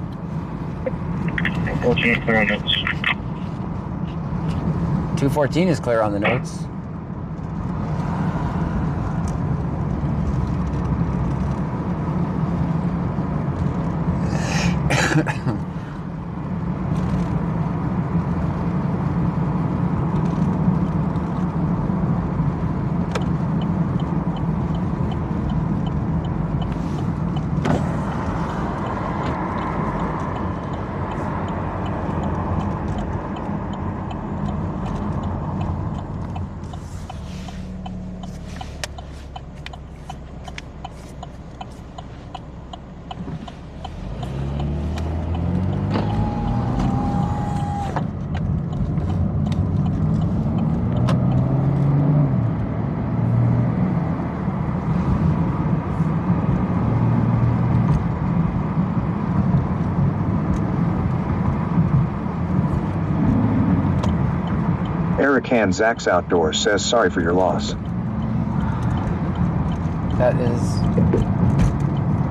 Speaker 5: 214 is clear on the notes.
Speaker 4: Eric Han Zach's Outdoors says, sorry for your loss.
Speaker 5: That is...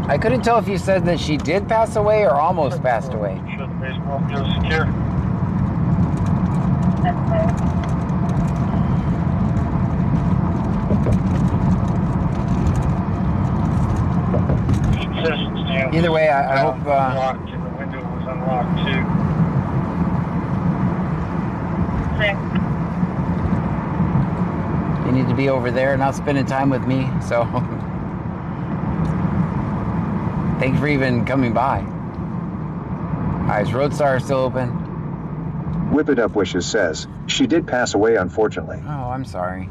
Speaker 5: I couldn't tell if you said that she did pass away or almost passed away.
Speaker 1: Sure the baseball field is secure. concession stand.
Speaker 5: Either way, I hope.
Speaker 1: Unlocked and the window was unlocked too.
Speaker 7: Okay.
Speaker 5: You need to be over there, not spending time with me. So, thanks for even coming by. Alright, is Roadstar still open?
Speaker 4: Whip It Up Wishes says, she did pass away unfortunately.
Speaker 5: Oh, I'm sorry.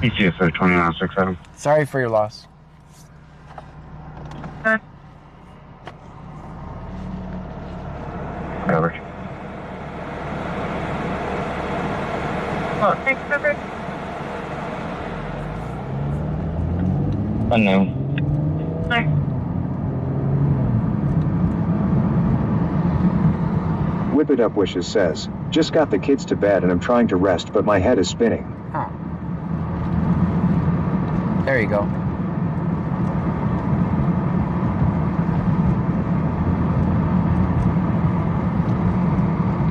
Speaker 3: ECSO 2967.
Speaker 5: Sorry for your loss.
Speaker 3: Coverage.
Speaker 7: Thanks, Robert.
Speaker 3: Unknown.
Speaker 7: Bye.
Speaker 4: Whip It Up Wishes says, just got the kids to bed and I'm trying to rest but my head is spinning.
Speaker 5: Huh. There you go.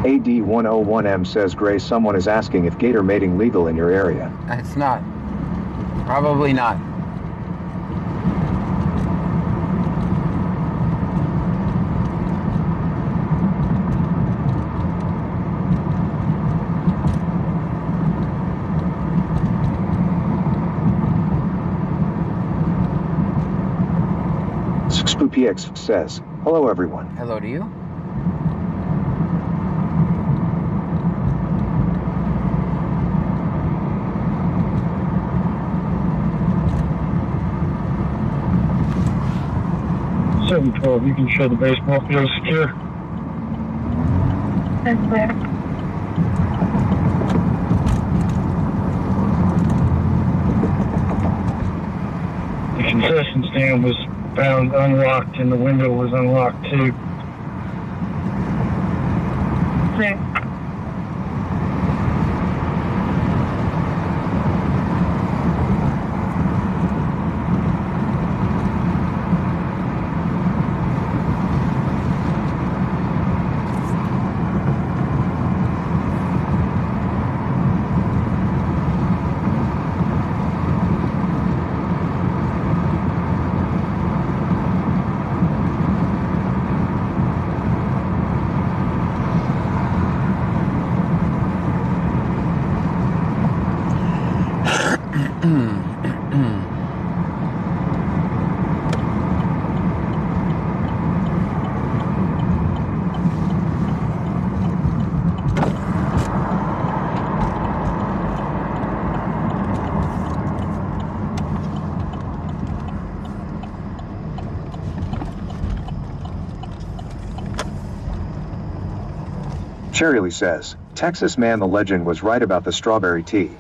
Speaker 4: AD101M says, Gray, someone is asking if gator mating legal in your area.
Speaker 5: It's not. Probably not.
Speaker 4: PX says, hello everyone.
Speaker 5: Hello to you.
Speaker 1: $712, you can show the baseball field secure.
Speaker 7: That's clear.
Speaker 1: The concession stand was found unlocked and the window was unlocked too.
Speaker 7: Okay.
Speaker 4: Cherryly says, Texas man the legend was right about the strawberry tea.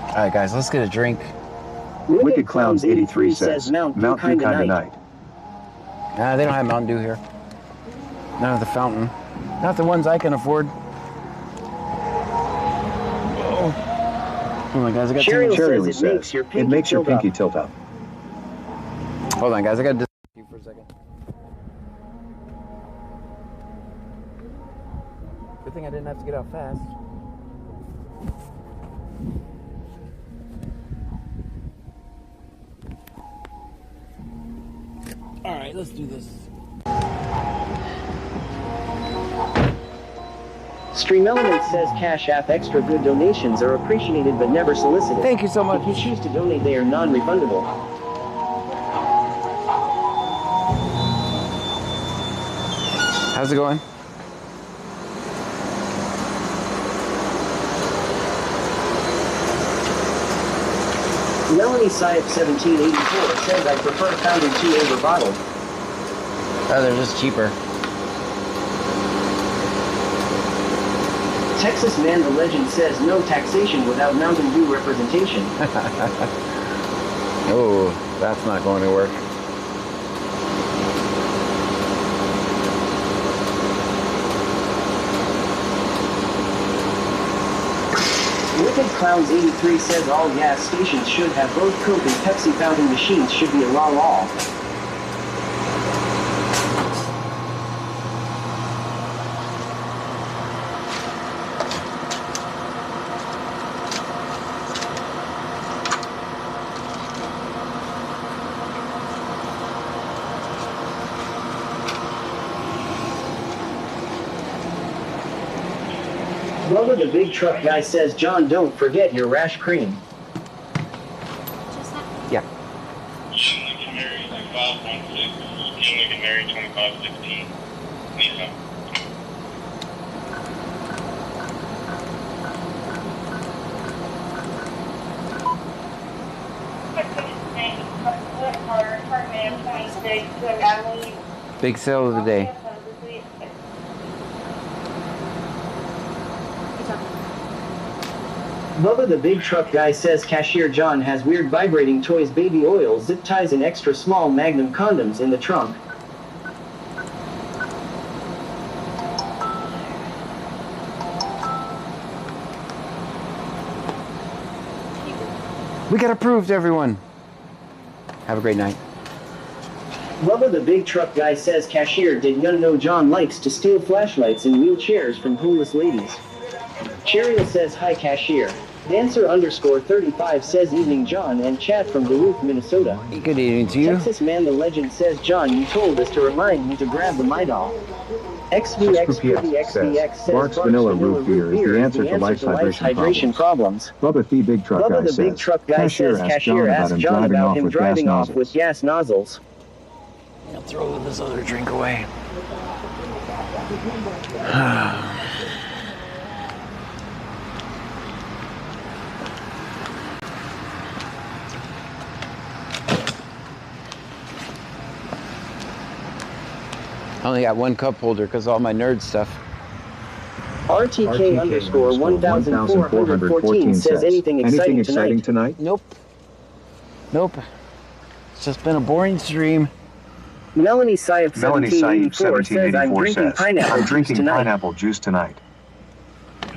Speaker 5: Alright guys, let's get a drink.
Speaker 4: Wicked Clowns 83 says, Mount Dew kinda night.
Speaker 5: Nah, they don't have Mountain Dew here. None of the fountain. Not the ones I can afford. Hold on, guys. I got
Speaker 4: Cherryly says, it makes your pinky tilt up.
Speaker 5: Hold on, guys. I got to disconnect you for a second. Good thing I didn't have to get out fast. All right, let's do this.
Speaker 9: Stream Element says Cash App extra good donations are appreciated but never solicited.
Speaker 5: Thank you so much.
Speaker 9: If you choose to donate, they are non-refundable.
Speaker 5: How's it going?
Speaker 9: Melanie Syep 1784 says I prefer Fountain tea over bottled.
Speaker 5: Oh, they're just cheaper.
Speaker 9: Texas Man the Legend says no taxation without Mountain Dew representation.
Speaker 5: Oh, that's not going to work.
Speaker 9: Wicked Clowns 83 says all gas stations should have both Coke and Pepsi fountain machines should be a law. Bubba the big truck guy says, John, don't forget your rash cream.
Speaker 5: Yeah.
Speaker 3: Lincoln Mary 2516, Lincoln Mary 2516, Nissan.
Speaker 5: Big sale of the day.
Speaker 9: Bubba the big truck guy says Cashier John has weird vibrating toys, baby oil, zip ties, and extra small Magnum condoms in the trunk.
Speaker 5: We got approved, everyone. Have a great night.
Speaker 9: Bubba the big truck guy says Cashier, did you know John likes to steal flashlights and wheelchairs from homeless ladies? Cheryl says hi Cashier. Dancer_35 says evening John, and Chad from Duluth, Minnesota.
Speaker 5: Good evening to you.
Speaker 9: Texas Man the Legend says John, you told us to remind me to grab the Midol. XVX says
Speaker 4: Barks Vanilla Root Beer is the answer to life's hydration problems. Bubba the Big Truck Guy says,
Speaker 9: big truck guy says Cashier asked John about him driving off with gas nozzles.
Speaker 5: I'll throw this other drink away. I only got one cup holder because all my nerd stuff.
Speaker 9: RTK_1414 says anything exciting tonight?
Speaker 5: Nope. It's just been a boring stream.
Speaker 9: Melanie Saif 1784 says I'm drinking pineapple juice tonight.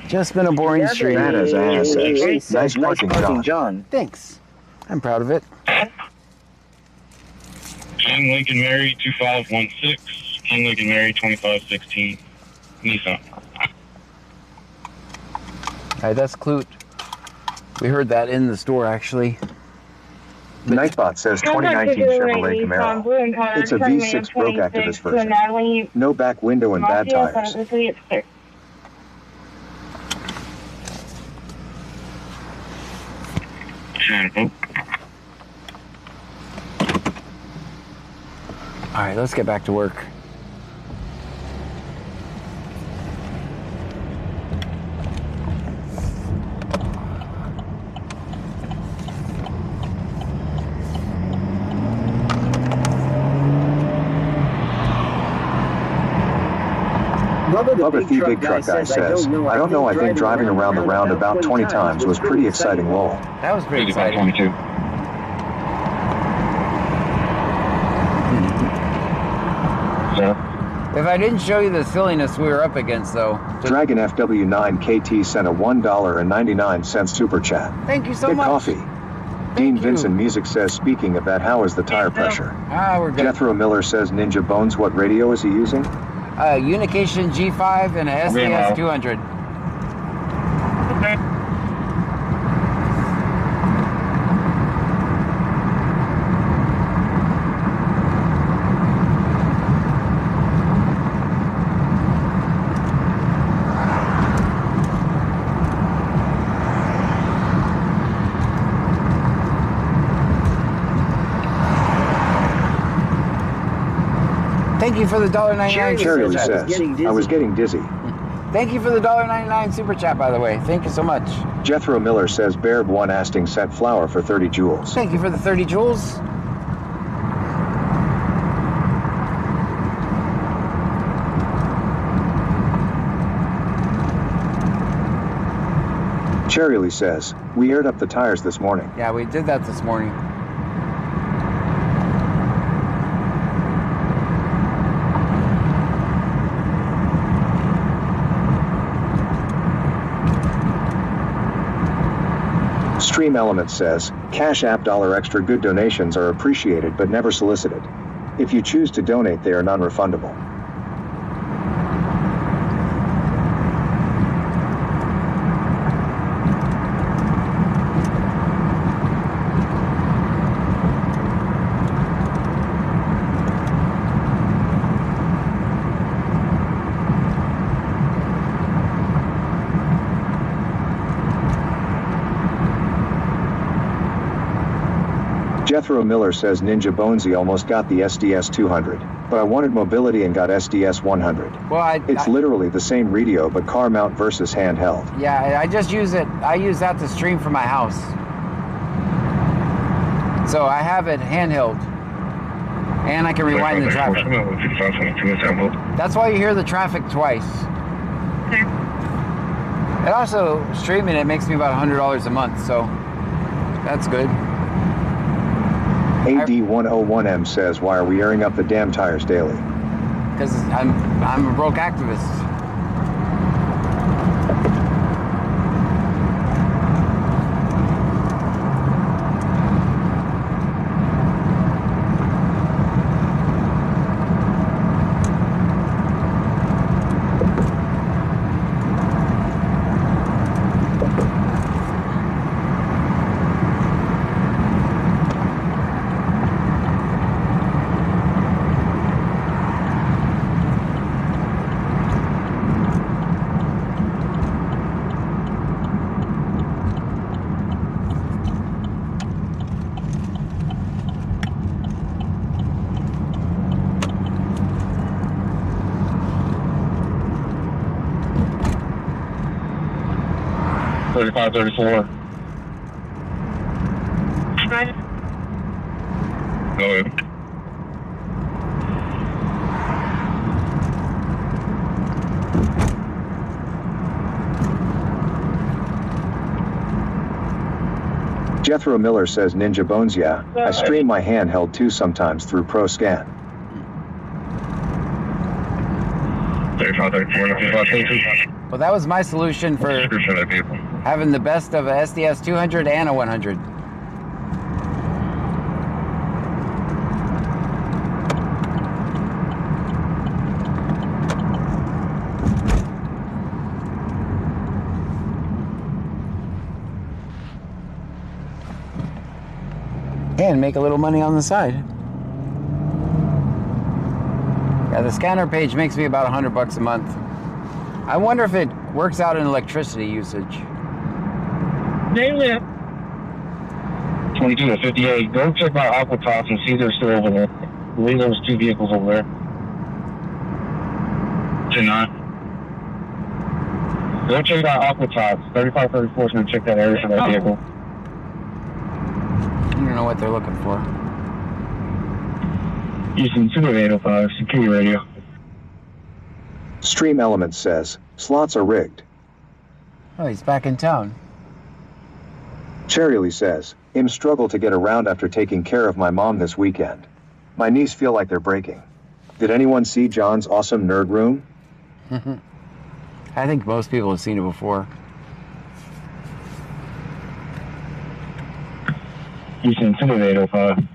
Speaker 5: Just been a boring stream.
Speaker 4: That is ass. Nice parking,
Speaker 9: John.
Speaker 5: Thanks. I'm proud of it.
Speaker 3: King Lincoln Mary 2516, King Lincoln Mary 2516, Nissan.
Speaker 5: Alright, that's Clute. We heard that in the store, actually.
Speaker 4: Nightbot says 2019 Chevrolet Camaro. It's a V6 broke activist version. No back window and bad tires.
Speaker 5: Alright, let's get back to work.
Speaker 4: Bubba the Big Truck Guy says, I don't know, I think driving around the roundabout 20 times was pretty exciting, lol.
Speaker 5: That was pretty exciting.
Speaker 3: 22.
Speaker 5: If I didn't show you the silliness we were up against, though.
Speaker 4: Dragon FW9KT sent a $1.99 super chat.
Speaker 5: Thank you so
Speaker 4: Get
Speaker 5: much.
Speaker 4: coffee. Dean Vincent Music says, speaking of that, how is the tire pressure?
Speaker 5: We're good.
Speaker 4: Jethro Miller says, Ninja Bones, what radio is he using?
Speaker 5: Unication G5 and a SDS 200. Thank you for the $1.99
Speaker 4: Shirley
Speaker 5: super chat.
Speaker 4: says, I was getting dizzy.
Speaker 5: Thank you for the $1.99 super chat, by the way. Thank you so much.
Speaker 4: Jethro Miller says, Baird One Asting sent flour for 30 joules.
Speaker 5: Thank you for the 30 joules.
Speaker 4: Cherry says, we aired up the tires this morning.
Speaker 5: Yeah, we did that this morning.
Speaker 4: Stream Element says, Cash App $1 extra good donations are appreciated but never solicited. If you choose to donate, they are non-refundable. Jethro Miller says Ninja Bonesy almost got the SDS 200, but I wanted mobility and got SDS 100.
Speaker 5: Well,
Speaker 4: it's literally the same radio but car mount versus handheld.
Speaker 5: Yeah, I just use it. I use that to stream from my house. So I have it handheld. And I can rewind the traffic. That's why you hear the traffic twice. And also, streaming it makes me about $100 a month, so that's good.
Speaker 4: AD101M says, why are we airing up the damn tires daily?
Speaker 5: Because I'm a broke activist.
Speaker 3: $35, $34. Go ahead.
Speaker 4: Jethro Miller says Ninja Bones, yeah, I stream my handheld too sometimes through ProScan.
Speaker 3: 35, 34.
Speaker 5: Well, that was my solution for having the best of a SDS 200 and a 100. And make a little money on the side. Yeah, the scanner page makes me about $100 a month. I wonder if it works out in electricity usage.
Speaker 1: Daily.
Speaker 3: 22 to 58. Go check out Aquatops and see if they're still over there. I believe there was 2 vehicles over there. To not. Go check out Aquatops. 3534 is going to check that area for that vehicle.
Speaker 5: I don't know what they're looking for.
Speaker 3: Houston 2805, security radio.
Speaker 4: Stream Element says, slots are rigged.
Speaker 5: Oh, he's back in town.
Speaker 4: Cherryly says, I'm struggle to get around after taking care of my mom this weekend. My knees feel like they're breaking. Did anyone see John's awesome nerd room?
Speaker 5: I think most people have seen it before.
Speaker 3: Houston 2805.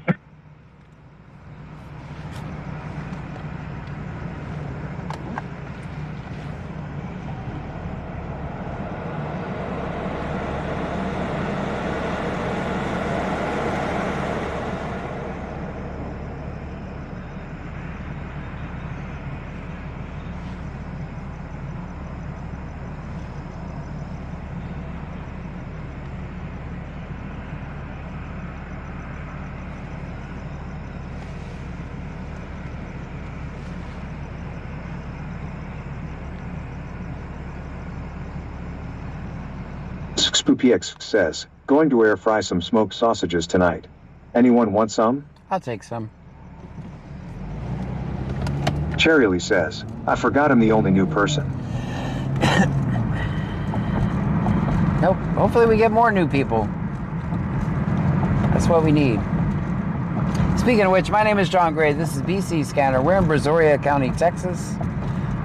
Speaker 4: SpoopyX says, going to air fry some smoked sausages tonight. Anyone want some?
Speaker 5: I'll take some.
Speaker 4: Cherryly says, I forgot I'm the only new person.
Speaker 5: Nope. Hopefully we get more new people. That's what we need. Speaking of which, my name is John Gray. This is BC Scanner. We're in Brazoria County, Texas.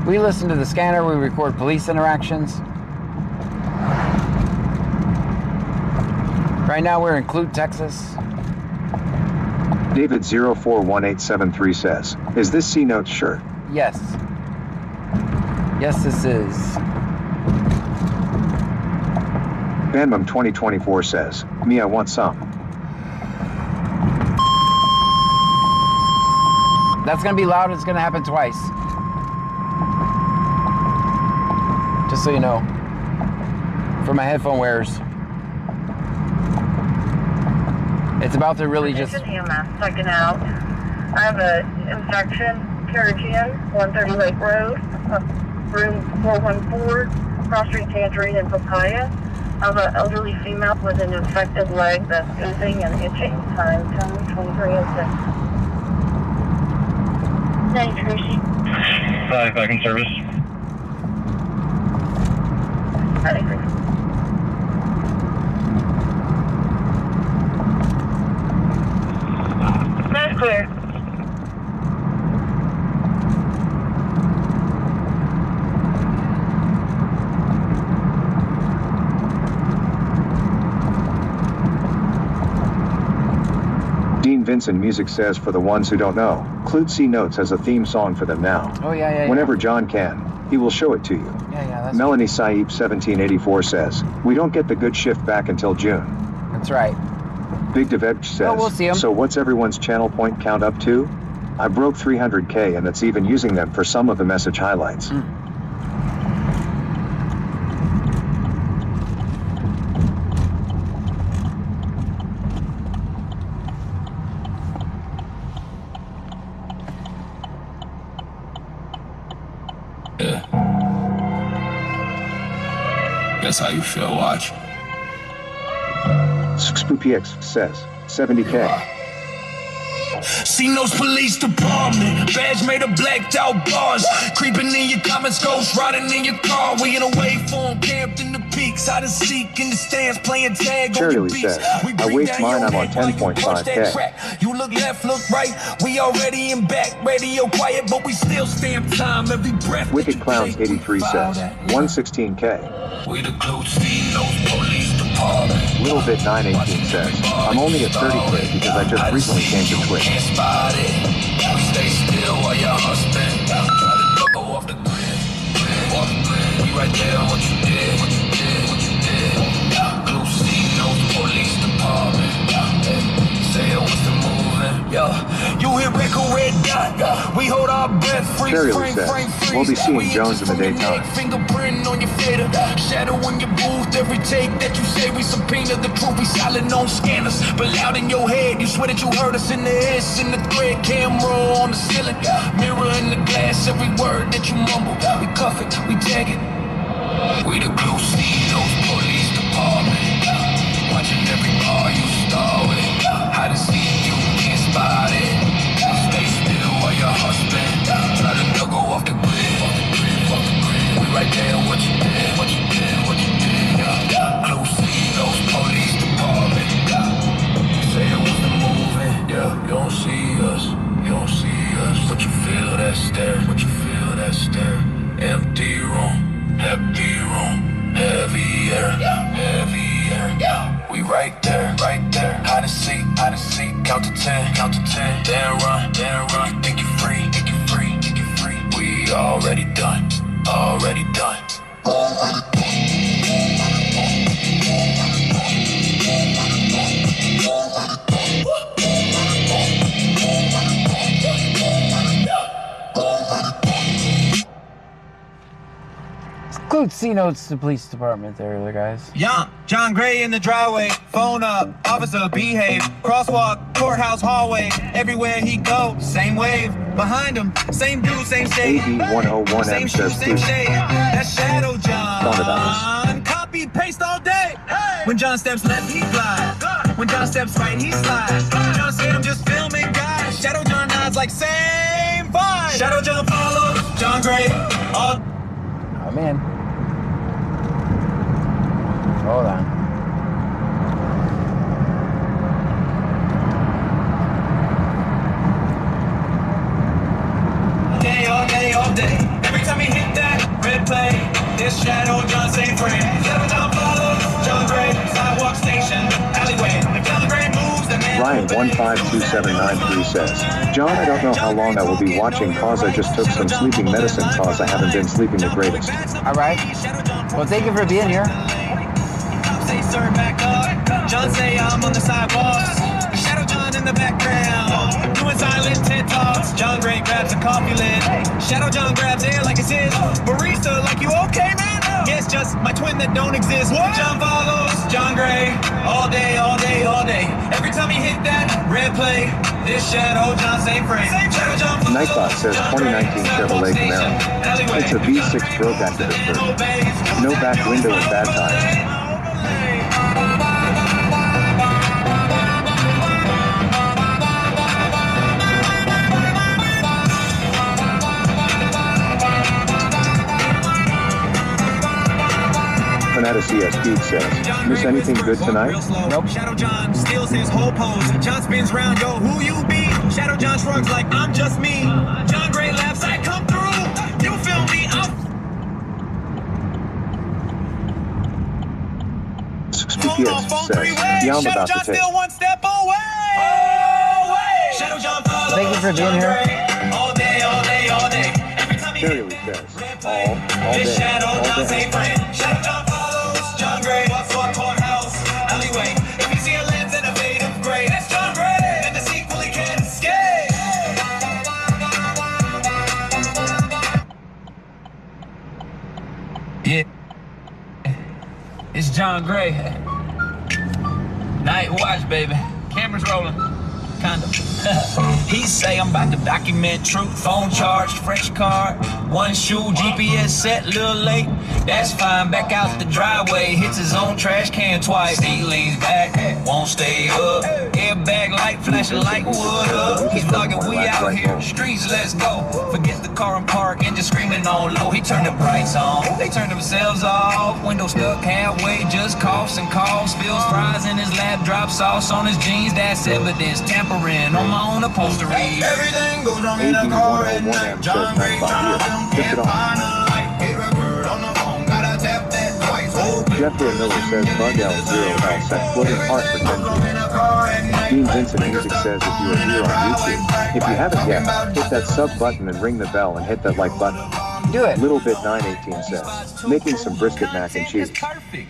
Speaker 5: We listen to the scanner. We record police interactions. Right now we're in Clute, Texas.
Speaker 4: David 041873 says, is this C Notes shirt?
Speaker 5: Yes. Yes, this is.
Speaker 4: Banmum 2024 says, me I want some.
Speaker 5: That's gonna be loud, it's gonna happen twice. Just so you know. For my headphone wearers. It's about to really just...
Speaker 7: EMS checking out. I have an infection, Carrigian, 130 Lake Road, room 414, cross street Tangerine and Papaya. I have an elderly female with an infected leg that's oozing and itching. Time 10:23:06. Thanks, Tracy.
Speaker 3: Hi, back in service.
Speaker 7: Howdy, Tracy. That's clear.
Speaker 4: Dean Vincent Music says, for the ones who don't know, Clute C Notes has a theme song for them now.
Speaker 5: Oh, yeah.
Speaker 4: Whenever John can, he will show it to you.
Speaker 5: Yeah, that's
Speaker 4: Melanie Saib 1784 says, we don't get the good shift back until June.
Speaker 5: That's right.
Speaker 4: Big Devej says,
Speaker 5: we'll see 'em.
Speaker 4: So what's everyone's channel point count up to? I broke 300K and that's even using them for some of the message highlights.
Speaker 10: Yeah. That's how you feel, watch.
Speaker 4: SpoopyX says, 70K.
Speaker 10: Seen those police department, badge made of blacked out bars. Creeping in your comments, ghost riding in your car. We in a waveform, camped in the peaks, hide and seek in the stands, playing tag on your
Speaker 4: Charity
Speaker 10: beats.
Speaker 4: says,
Speaker 10: We
Speaker 4: I
Speaker 10: bring
Speaker 4: waste
Speaker 10: down
Speaker 4: mine,
Speaker 10: your
Speaker 4: I'm on
Speaker 10: head while you punch that
Speaker 4: 10.5K.
Speaker 10: track. You look left, look right, we already in back. Radio quiet, but we still stamp time every breath.
Speaker 4: Wicked Clowns 83 says, 116K.
Speaker 10: We the Clute C Notes police department.
Speaker 4: Little Bit 918 says, I'm only at 30K because I just recently changed to Twitch.
Speaker 10: Can't spot it. We stay still while your husband try to go off the grid. We right there, what you did, what you did, what you did. Clute C Notes police department. Say it was the moving. Yo, you hit record red dot. We hold our breath, freeze,
Speaker 4: Charlie
Speaker 10: frame,
Speaker 4: says,
Speaker 10: frame, freeze.
Speaker 4: we'll be seeing
Speaker 10: We
Speaker 4: Jones in the
Speaker 10: from your
Speaker 4: daytime.
Speaker 10: neck, fingerprint on your fader, shadow in your booth. Every take that you say, we subpoena the truth. We silent on scanners, but loud in your head. You swear that you heard us in the hiss, in the thread, camera on the ceiling, mirror in the glass. Every word that you mumble, we cuff it, we tag it. We the Clute C Notes police department, watching every bar you star with. Hide and seek, you can't spot it. Stay still while your husband try to go off the grid, off the grid, off the grid. We right there, what you did, what you did, what you did. Clute C Notes police department. Say it was the moving, yeah. You don't see us, you don't see us, but you feel that stare, but you feel that stare. Empty room, heavy air, heavy air. We right there, hide and seek, count to 10, then run, you think you're free, we already done,
Speaker 5: Clute C Notes, the police department there, guys.
Speaker 11: Young John Gray in the driveway, phone up, officer behave, crosswalk, courthouse hallway, everywhere he go, same wave, behind him, same dude, same shade,
Speaker 4: AD101M
Speaker 11: same shoe,
Speaker 4: says,
Speaker 11: same
Speaker 4: please.
Speaker 11: shade, that's Shadow
Speaker 4: Thought
Speaker 11: John, copy, paste all day, when John steps left, he fly, when John steps right, he slide, John said I'm just filming, guys, Shadow John nods like same vibe, Shadow John follows, John Gray, all.
Speaker 5: Oh, man. Hold on.
Speaker 11: All day. Every time he hit that red play, this Shadow John same frame. Shadow John follows, John Gray, sidewalk station, alleyway.
Speaker 4: Ryan152793 says, John, I don't know how long I will be watching cause I just took some sleeping medicine cause I haven't been sleeping the greatest.
Speaker 5: All right. Well, thank you for being here.
Speaker 11: John say I'm on the sidewalk. Shadow John in the background, doing silent TED Talks. John Gray grabs a coffee lid. Shadow John grabs air like it's his. Barista, like you okay, man? Yes, just my twin that don't exist. What? John follows John Gray all day, all day, all day. Every time he hit that red play, this Shadow John same frame.
Speaker 4: Nightbot says 2019 Chevrolet Camaro. It's a V6 broke activist version. No back window and bad tires. Fanata CS Beat says, miss anything good tonight?
Speaker 11: Nope. Shadow John steals his whole pose. John spins round, yo, who you be? Shadow John shrugs like I'm just me. John Gray laughs, I come through. You feel me?
Speaker 4: BPS says, yeah, I'm about to take.
Speaker 11: Still one step away. Shadow John follows.
Speaker 5: Thank you for being here.
Speaker 11: All day, all day, all day.
Speaker 4: Cherry Lee says, all day,
Speaker 11: Shadow
Speaker 4: all
Speaker 11: John's
Speaker 4: day.
Speaker 11: a friend. Shadow John follows John Gray. What's for courthouse alleyway? If you see a lens and a fade of gray, that's John Gray. And the sequel he can't escape. Yeah, it's John Gray. Night watch, baby. Cameras rolling. Kind of. He say I'm about to document truth. Phone charged, fresh car, one shoe, GPS set, little late. That's fine. Back out the driveway, hits his own trash can twice. He leans back, won't stay up. Airbag light, flashing like wood up. He's thugging, we out here, streets, let's go. Forget the car and park, and just screaming on low. He turned the brights on, they turned themselves off. Window stuck halfway, just coughs and coughs. Spills fries in his lap, drops sauce on his jeans. That's evidence, tampering on my own upholstery. Everything goes wrong in a car at night. John Gray trying to film, can't find a light. Hit a bird on the phone, gotta tap that twice.
Speaker 4: Jeffrey Miller says Bug L0L set floating heart for 10 Dean Vincent Music says if you are here on YouTube, if you haven't yet, hit that sub button and ring the bell and hit that like button.
Speaker 5: Do it.
Speaker 4: Little Bit 918 says, making some brisket mac and cheese.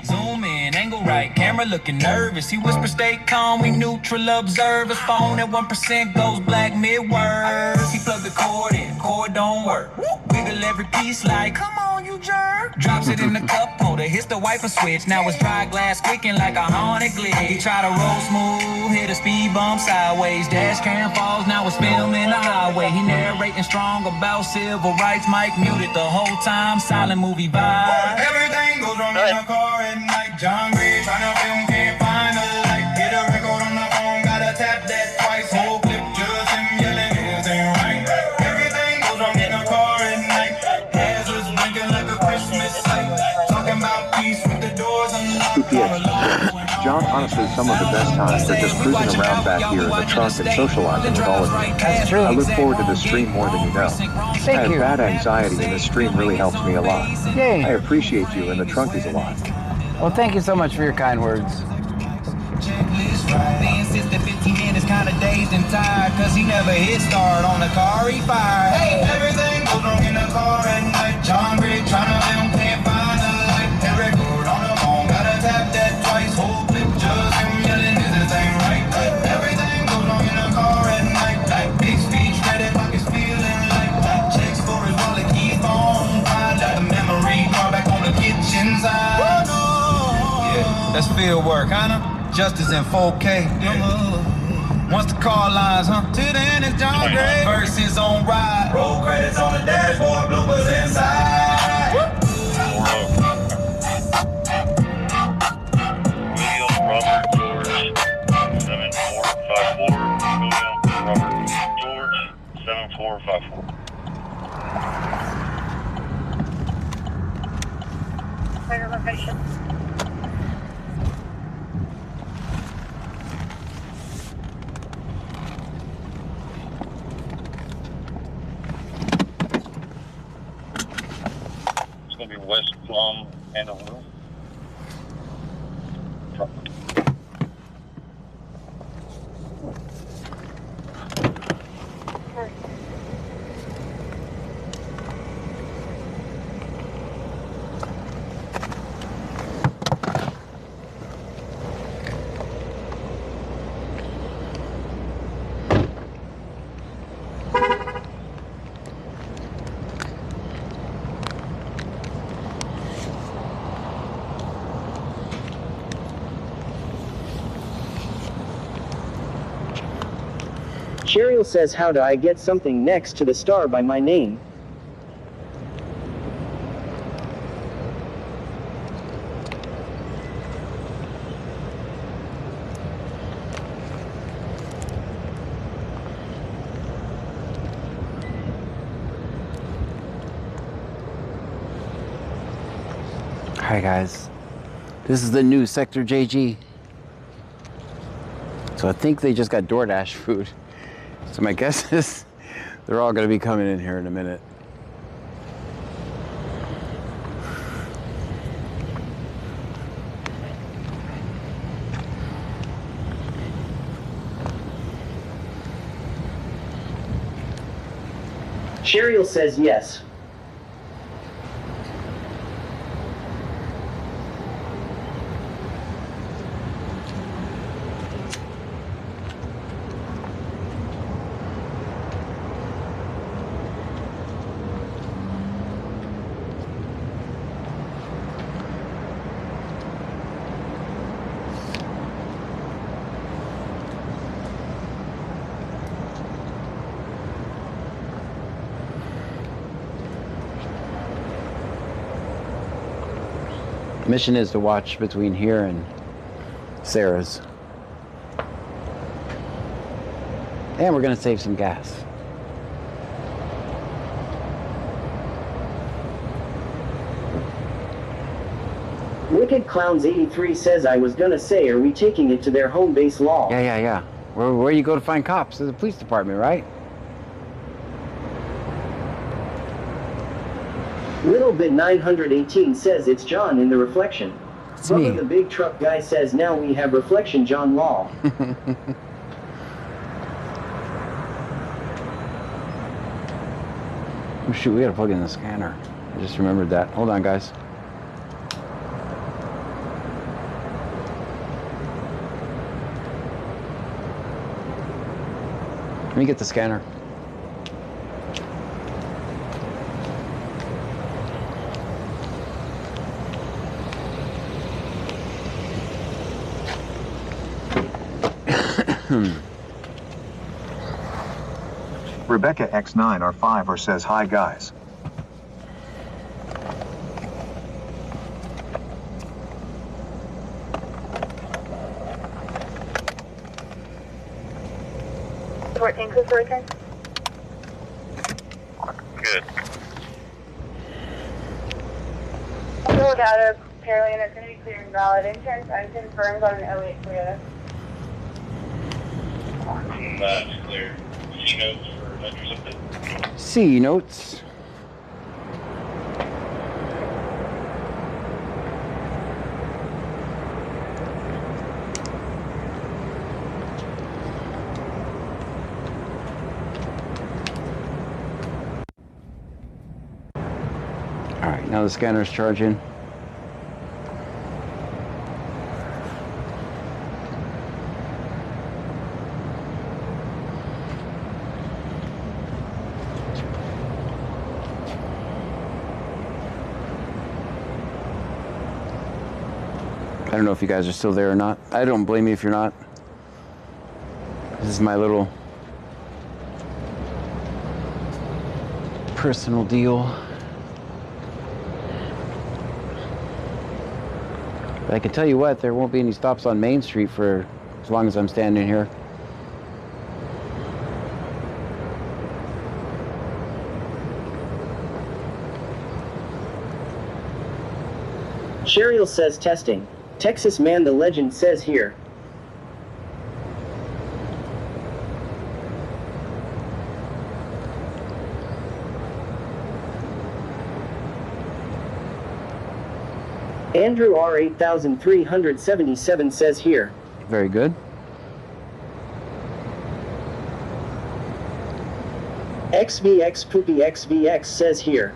Speaker 11: Zoom in, angle right, camera looking nervous. He whispers, stay calm, we neutral, observe. His phone at 1% goes black mid-words. He plugged the cord in, cord don't work. Wiggle every piece like, come on, you jerk. Drops it in the cup holder, hits the wiper switch. Now it's dry glass squeaking like a haunted glitch. He try to roll smooth, hit a speed bump sideways. Dash cam falls, now it's filming the highway. He narrating strong about civil rights. Mike muted the whole time, silent movie vibe. Everything goes wrong in a car at night. John Gray trying to film, can't find a light. Hit a record on the phone, gotta tap that twice. Whole clip just him yelling, this ain't right. Everything goes wrong in a car at night. Hazards blinking like a Christmas light. Talking about peace with the doors unlocked.
Speaker 4: John, honestly, some of the best times are just cruising around back here in the trunk and socializing with all of you.
Speaker 5: That's true.
Speaker 4: I look forward to this stream more than you know. I have
Speaker 5: you.
Speaker 4: bad anxiety and this stream really helps me a lot.
Speaker 5: Yay.
Speaker 4: I appreciate you and the trunkies a lot.
Speaker 5: Well, thank you so much for your kind words.
Speaker 11: The insistent 15 minutes kinda dazed and tired, cause he never hit start on the car he fired. Hey, everything goes wrong in the car at night. John Gray tryna film, can't find a light. Hit record on the phone, gotta tap that twice. Whole clip just him yelling, this ain't right. Everything goes wrong in the car at night. Like big speech, credit pockets feeling like checks for his wallet, keep on fire. Let the memory car back on the kitchen side. Yeah, that's field work, huh? Justice in 4K. Yeah. Once the car lines, huh? To the end is John Gray. Verses on ride. Roll credits on the dashboard, bloopers inside.
Speaker 3: William Robert George 7454. William Robert George 7454.
Speaker 7: Clear location.
Speaker 3: It's going to be West Plum and a little.
Speaker 9: Cheryl says, how do I get something next to the star by my name?
Speaker 5: Alright guys, this is the new Sector JG. So I think they just got DoorDash food. So my guess is they're all gonna be coming in here in a minute.
Speaker 9: Cheryl says yes.
Speaker 5: Mission is to watch between here and Sarah's. And we're gonna save some gas.
Speaker 9: Wicked Clowns 83 says, I was gonna say, are we taking it to their home base law?
Speaker 5: Yeah. Where you go to find cops? To the police department, right?
Speaker 9: Little Bit 918 says, it's John in the reflection.
Speaker 5: It's me.
Speaker 9: The big truck guy says, now we have reflection John Law.
Speaker 5: Oh shoot, we gotta plug in the scanner. I just remembered that. Hold on guys. Let me get the scanner.
Speaker 4: Rebecca X9R5 says, hi guys.
Speaker 6: Good.
Speaker 7: Full data, apparently, and it's going to be clear and valid. Insurance unconfirmed on an 08 Toyota.
Speaker 3: That's clear. C notes for Metro something.
Speaker 5: C notes. All right, now the scanner's charging. I don't know if you guys are still there or not. I don't blame you if you're not. This is my little personal deal. But I can tell you what, there won't be any stops on Main Street for as long as I'm standing here.
Speaker 9: Cheryl says testing. Texas Man the Legend says here. Andrew R8377 says here.
Speaker 5: Very good.
Speaker 9: XVX Poopy XVX says here.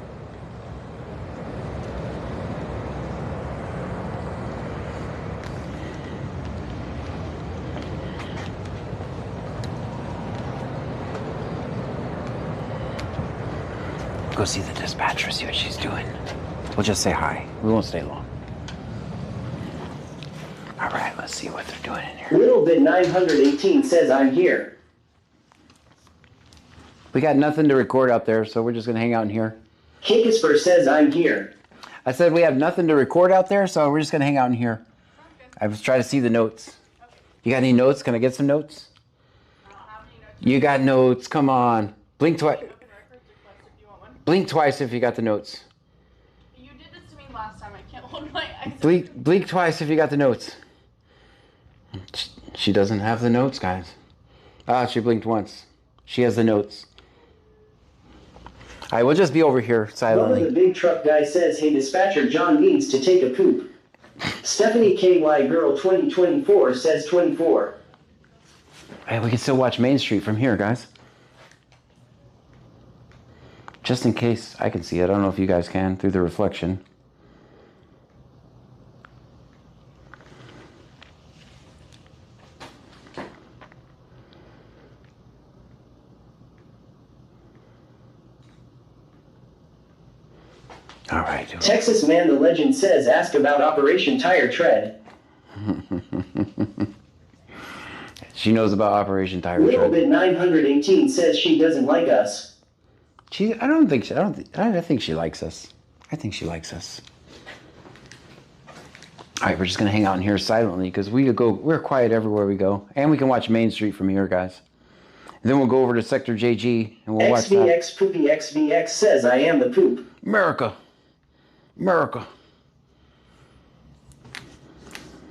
Speaker 5: Go see the dispatcher, see what she's doing. We'll just say hi. We won't stay long. All right, let's see what they're doing in here.
Speaker 9: Little Bit 918 says I'm here.
Speaker 5: We got nothing to record out there, so we're just going to hang out in here.
Speaker 9: Kinkisper says I'm here.
Speaker 5: I said we have nothing to record out there, so we're just going to hang out in here. I was trying to see the notes. You got any notes? Can I get some notes? You got notes. Come on. Blink twice. Blink twice if you got the notes.
Speaker 12: You did this to me last time. I can't hold my eyes.
Speaker 5: Blink twice if you got the notes. She doesn't have the notes, guys. Ah, she blinked once. She has the notes. All right, we'll just be over here silently.
Speaker 9: One of the big truck guy says, hey, dispatcher, John needs to take a poop. Stephanie KY Girl 2024 says 24.
Speaker 5: Hey, we can still watch Main Street from here, guys. Just in case I can see it. I don't know if you guys can through the reflection. All right.
Speaker 9: Texas Man the Legend says, ask about Operation Tire Tread.
Speaker 5: She knows about Operation Tire
Speaker 9: Little
Speaker 5: Tread.
Speaker 9: Bit 918 says she doesn't like us.
Speaker 5: I think she likes us. I think she likes us. All right, we're just gonna hang out in here silently because we're quiet everywhere we go, and we can watch Main Street from here, guys. And then we'll go over to Sector JG and we'll watch that.
Speaker 9: XVX Poopy XVX says, I am the poop.
Speaker 5: America. America.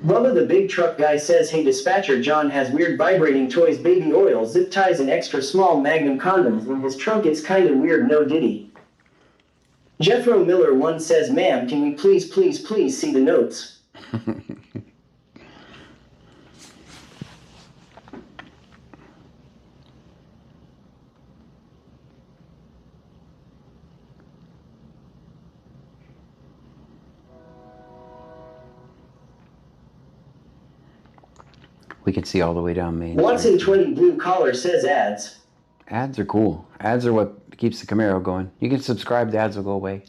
Speaker 9: Bubba the big truck guy says, hey dispatcher, John has weird vibrating toys, baby oil, zip ties, and extra small Magnum condoms in his trunk. It's kinda weird, no diddy. Jethro Miller 1 says, ma'am, can we please see the notes?
Speaker 5: We can see all the way down Main.
Speaker 9: Watson 20 blue collar says ads.
Speaker 5: Ads are cool. Ads are what keeps the Camaro going. You can subscribe, the ads will go away.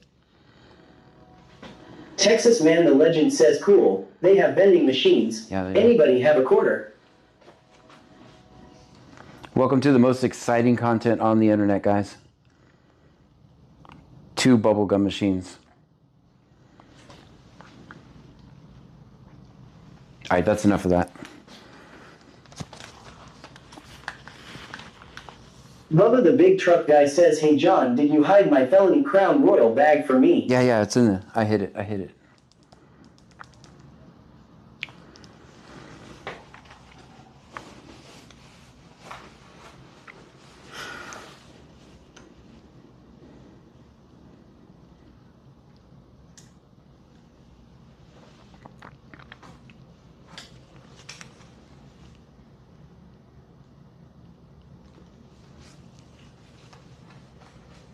Speaker 9: Texas Man the Legend says, cool, they have vending machines.
Speaker 5: Yeah, they do.
Speaker 9: Anybody have a quarter?
Speaker 5: Welcome to the most exciting content on the internet, guys. 2 bubblegum machines. All right, that's enough of that.
Speaker 9: Bubba the big truck guy says, hey John, did you hide my felony Crown Royal bag for me?
Speaker 5: Yeah, it's in there. I hid it.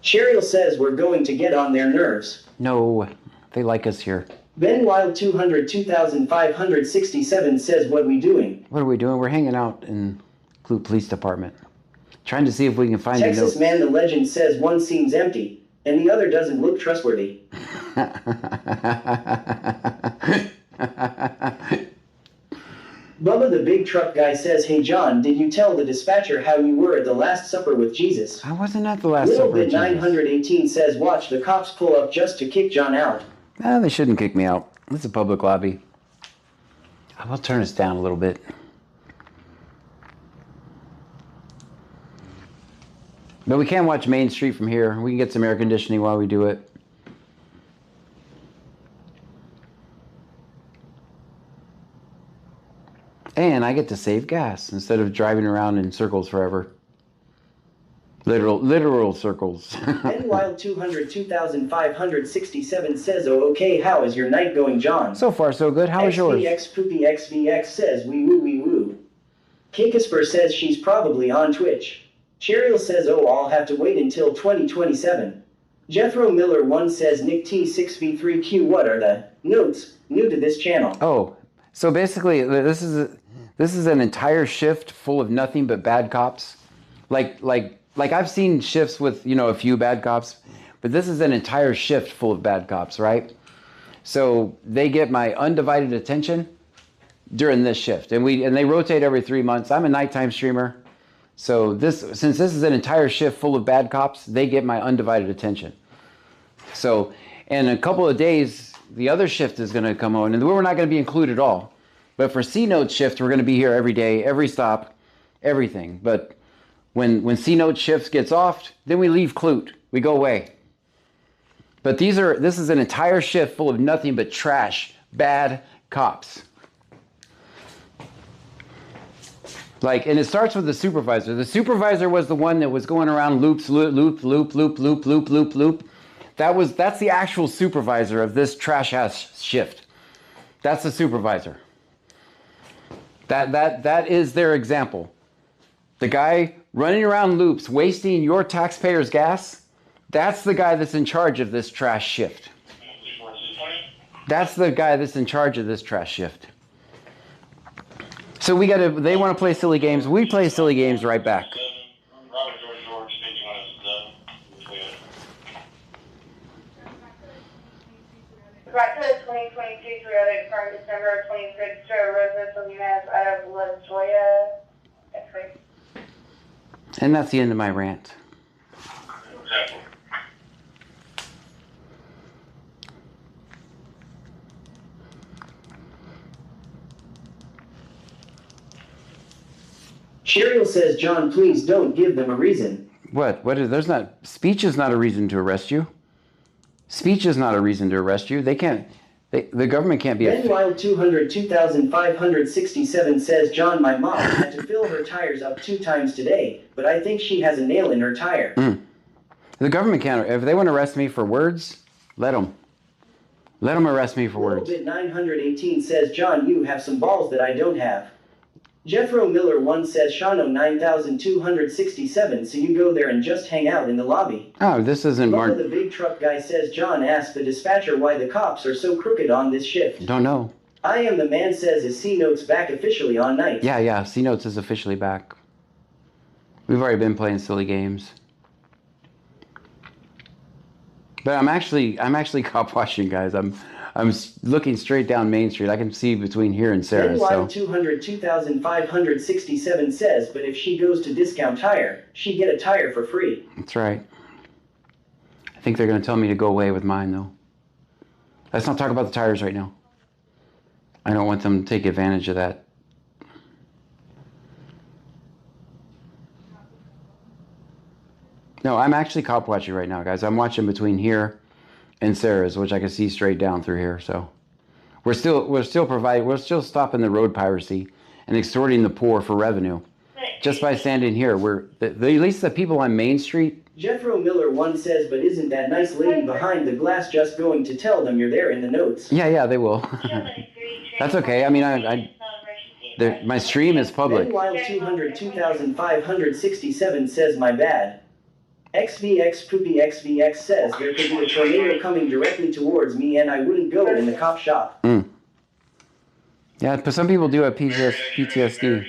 Speaker 9: Cheryl says we're going to get on their nerves.
Speaker 5: No, they like us here.
Speaker 9: Ben Wild 200 2567 says, what we doing?
Speaker 5: What are we doing? We're hanging out in Clute Police Department. Trying to see if we can find a note.
Speaker 9: Texas Man the Legend says one seems empty, and the other doesn't look trustworthy. Bubba the big truck guy says, hey John, did you tell the dispatcher how you were at the Last Supper with Jesus?
Speaker 5: I wasn't at the Last
Speaker 9: Little
Speaker 5: Supper with
Speaker 9: Bit
Speaker 5: Jesus.
Speaker 9: 918 says, watch the cops pull up just to kick John out.
Speaker 5: No, they shouldn't kick me out. It's a public lobby. I will turn this down a little bit. But we can watch Main Street from here. We can get some air conditioning while we do it. And I get to save gas instead of driving around in circles forever. Literal circles.
Speaker 9: Ben Wild 200 2567 says, oh okay, how is your night going, John?
Speaker 5: So far so good. How is yours?
Speaker 9: XVX Poopy XVX says, wee woo. Kinkisper says she's probably on Twitch. Cheryl says, oh, I'll have to wait until 2027. Jethro Miller 1 says, Nick T6V3Q, what are the notes new to this channel?
Speaker 5: Oh, so basically this is an entire shift full of nothing but bad cops. Like I've seen shifts with, a few bad cops, but this is an entire shift full of bad cops, right? So they get my undivided attention during this shift, and they rotate every 3 months. I'm a nighttime streamer, So since this is an entire shift full of bad cops, they get my undivided attention. So in a couple of days, the other shift is going to come on, and we're not going to be included at all. But for C-Note shift, we're going to be here every day, every stop, everything. But when C-Note shift gets off, then we leave Clute. We go away. But this is an entire shift full of nothing but trash, bad cops. And it starts with the supervisor. The supervisor was the one that was going around loops, loop. That's the actual supervisor of this trash ass shift. That's the supervisor. That is their example. The guy running around loops, wasting your taxpayers' gas, that's the guy that's in charge of this trash shift. That's the guy that's in charge of this trash shift. So they want to play silly games. We play silly games right back.
Speaker 7: Right to the 2022 Toyota from December 26th to a residence of units out of La Jolla.
Speaker 5: And that's the end of my rant.
Speaker 9: Cheryl says, John, please don't give them a reason.
Speaker 5: What? Speech is not a reason to arrest you. Speech is not a reason to arrest you. The government can't be
Speaker 9: Ben Wild 202,567 says, John, my mom had to fill her tires up 2 times today, but I think she has a nail in her tire.
Speaker 5: The government can't. If they want to arrest me for words, let them. Let them arrest me for words.
Speaker 9: Bit 918 says, John, you have some balls that I don't have. Jeffro Miller 1 says, Shano 9,267, so you go there and just hang out in the lobby.
Speaker 5: Oh, this isn't Mark.
Speaker 9: The big truck guy says, John asked the dispatcher why the cops are so crooked on this shift.
Speaker 5: Don't know.
Speaker 9: I am the man says, is C-Notes back officially on night?
Speaker 5: Yeah, C-Notes is officially back. We've already been playing silly games. But I'm actually cop watching, guys. I'm looking straight down Main Street. I can see between here and Sarah's. So
Speaker 9: 202,567 says, but if she goes to Discount Tire, she'd get a tire for free.
Speaker 5: That's right. I think they're going to tell me to go away with mine, though. Let's not talk about the tires right now. I don't want them to take advantage of that. No, I'm actually cop watching right now, guys. I'm watching between here and Sarah's, which I can see straight down through here. So we're still stopping the road piracy and extorting the poor for revenue just by standing here. At least the people on Main Street.
Speaker 9: Jeffro Miller 1 says, but isn't that nice lady behind the glass just going to tell them you're there in the notes?
Speaker 5: Yeah, they will. That's okay. I mean, my stream is public.
Speaker 9: Ben Wild 202,567 says, my bad. XVX Poopy XVX says there could be a tornado coming directly towards me and I wouldn't go in the cop shop.
Speaker 5: Yeah, but some people do have PTSD.
Speaker 3: Mary 2720,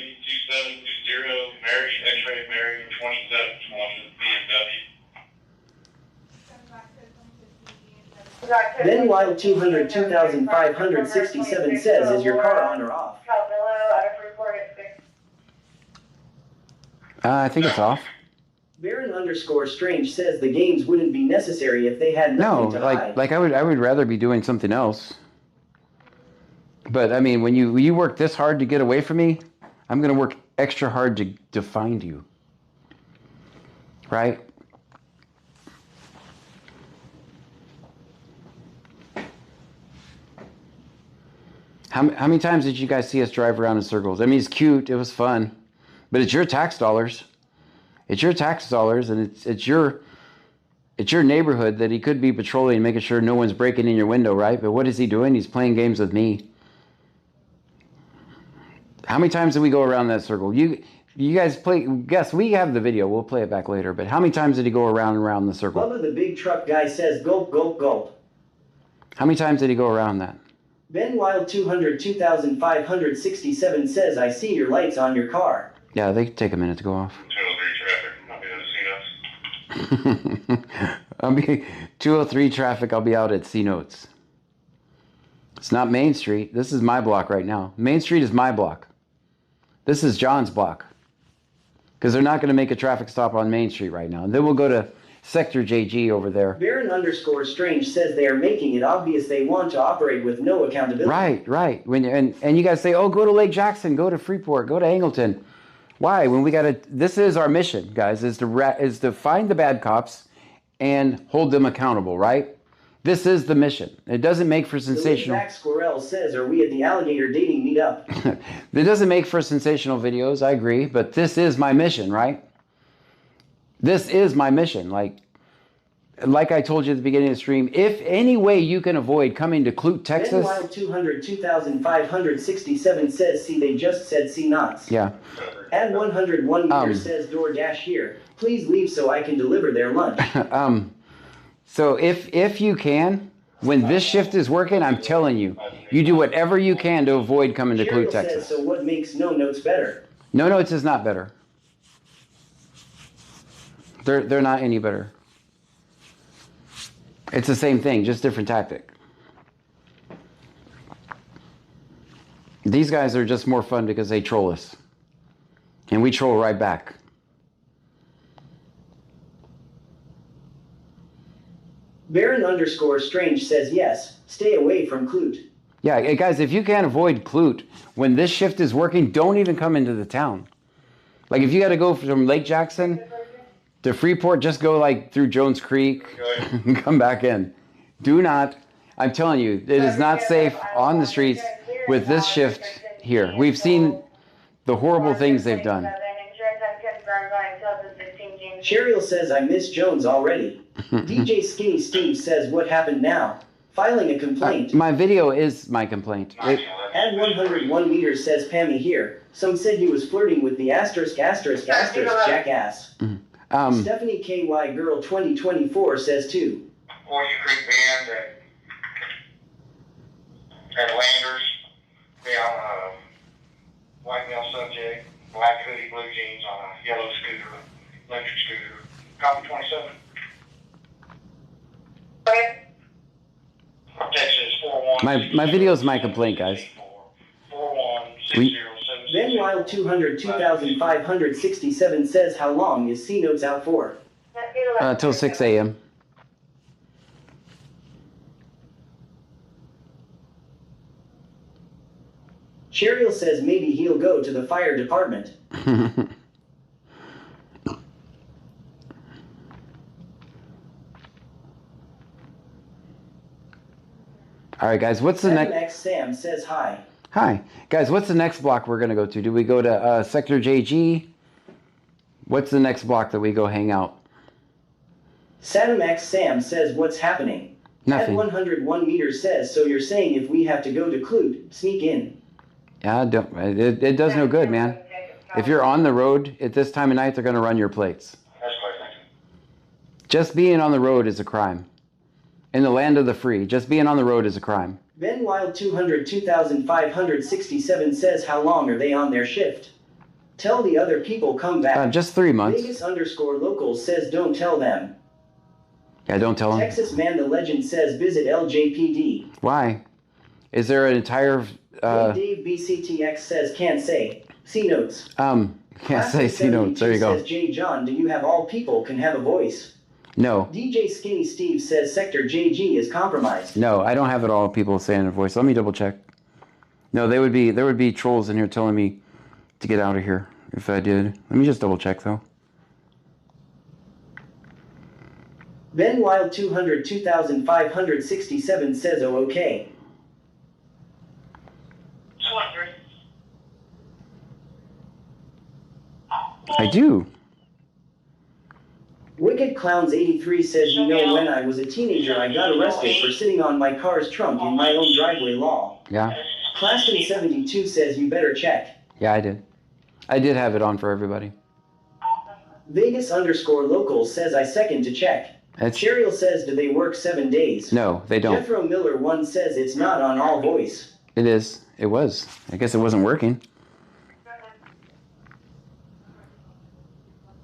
Speaker 3: Mary, X-ray, Mary 2720, BMW.
Speaker 9: Ben Wild 202,567 says, is your car on or off?
Speaker 5: I think it's off.
Speaker 9: Baron _Strange says the games wouldn't be necessary if they had nothing to hide.
Speaker 5: I would rather be doing something else. But I mean, when you work this hard to get away from me, I'm going to work extra hard to find you. Right? How many times did you guys see us drive around in circles? I mean, it's cute, it was fun, but it's your tax dollars. It's your tax dollars, and it's your neighborhood that he could be patrolling and making sure no one's breaking in your window, right? But what is he doing? He's playing games with me. How many times did we go around that circle? You guys play, guess, we have the video. We'll play it back later. But how many times did he go around and around the circle?
Speaker 9: Bubba the big truck guy says, gulp, gulp, gulp.
Speaker 5: How many times did he go around that?
Speaker 9: Ben Wild 202,567 says, I see your lights on your car.
Speaker 5: Yeah, they take a minute to go off. 203 traffic, I'll be out at C-Notes. It's not Main Street. This is my block right now. Main Street is my block. This is John's block. Because they're not going to make a traffic stop on Main Street right now. And then we'll go to Sector JG over there.
Speaker 9: Baron_Strange says they are making it obvious they want to operate with no accountability.
Speaker 5: Right. And you guys say, oh, go to Lake Jackson, go to Freeport, go to Angleton. Why? When we got to, this is our mission, guys, is to find the bad cops and hold them accountable, right? This is the mission. It doesn't make for sensational.
Speaker 9: Zach Squirrel says, are we at the alligator dating meetup?
Speaker 5: It doesn't make for sensational videos, I agree, but this is my mission, right? This is my mission. Like I told you at the beginning of the stream, if any way you can avoid coming to Clute, Texas.
Speaker 9: Wild 200,2567 says, see, they just said see knots.
Speaker 5: Yeah.
Speaker 9: Add 101 meter says DoorDash here. Please leave so I can deliver their lunch.
Speaker 5: So if you can, when this shift is working, I'm telling you, you do whatever you can to avoid coming to Clute, Texas.
Speaker 9: Says, so what makes No Notes better?
Speaker 5: No Notes is not better. They're not any better. It's the same thing, just different tactic. These guys are just more fun because they troll us. And we troll right back.
Speaker 9: Baron_Strange says yes, stay away from Clute.
Speaker 5: Yeah, guys, if you can't avoid Clute, when this shift is working, don't even come into the town. Like if you got to go from Lake Jackson to Freeport, just go like through Jones Creek and come back in. Do not, I'm telling you, it is not safe on the streets with this shift here. We've seen the horrible things they've done.
Speaker 9: Cheryl says, I miss Jones already. DJ Skinny Steve says, what happened now? Filing a complaint.
Speaker 5: My video is my complaint.
Speaker 9: Add 101 meters says Pammy here. Some said he was flirting with the jackass. Stephanie KY Girl 2024 says too.
Speaker 13: Or you Creek Band at Landers, down white male subject, black hoodie, blue jeans on a yellow scooter, electric scooter. Copy 27. Texas 41.
Speaker 5: My video is my complaint, guys.
Speaker 9: Ben Wild 202,567 says, how long is C Notes out for?
Speaker 5: Till 6 a.m.
Speaker 9: Cheryl says maybe he'll go to the fire department.
Speaker 5: All right, guys, what's the next?
Speaker 9: Sam says hi.
Speaker 5: Hi. Guys, what's the next block we're going to go to? Do we go to Sector JG? What's the next block that we go hang out?
Speaker 9: Saddam X Sam says, what's happening?
Speaker 5: Nothing.
Speaker 9: At 101 meters says, so you're saying if we have to go to Clute, sneak in.
Speaker 5: Yeah, it does no good, man. If you're on the road at this time of night, they're going to run your plates. Just being on the road is a crime. In the land of the free, just being on the road is a crime.
Speaker 9: Ben Wild 202,567 says, how long are they on their shift? Tell the other people come back.
Speaker 5: Just 3 months.
Speaker 9: Vegas_local says, don't tell them.
Speaker 5: Yeah, don't tell them.
Speaker 9: Texas Man the Legend says, visit LJPD.
Speaker 5: Why? Is there an entire...
Speaker 9: Dave BCTX says, can't say. C Notes.
Speaker 5: Can't say C Notes. There you go.
Speaker 9: Says, J. John, do you have all people can have a voice?
Speaker 5: No.
Speaker 9: DJ Skinny Steve says Sector JG is compromised.
Speaker 5: No, I don't have it all people saying their voice. Let me double check. No, there would be trolls in here telling me to get out of here if I did. Let me just double check though.
Speaker 9: Ben Wild 202,567 says, oh, okay.
Speaker 5: I do.
Speaker 9: Wicked Clowns 83 says, you know, when I was a teenager, I got arrested for sitting on my car's trunk in my own driveway law.
Speaker 5: Yeah.
Speaker 9: Claston 72 says, you better check.
Speaker 5: Yeah, I did. I did have it on for everybody.
Speaker 9: Vegas_local says, I second to check. Cheryl says, do they work 7 days?
Speaker 5: No, they don't.
Speaker 9: Jethro Miller 1 says, it's not on all voice.
Speaker 5: It is. It was. I guess it wasn't working.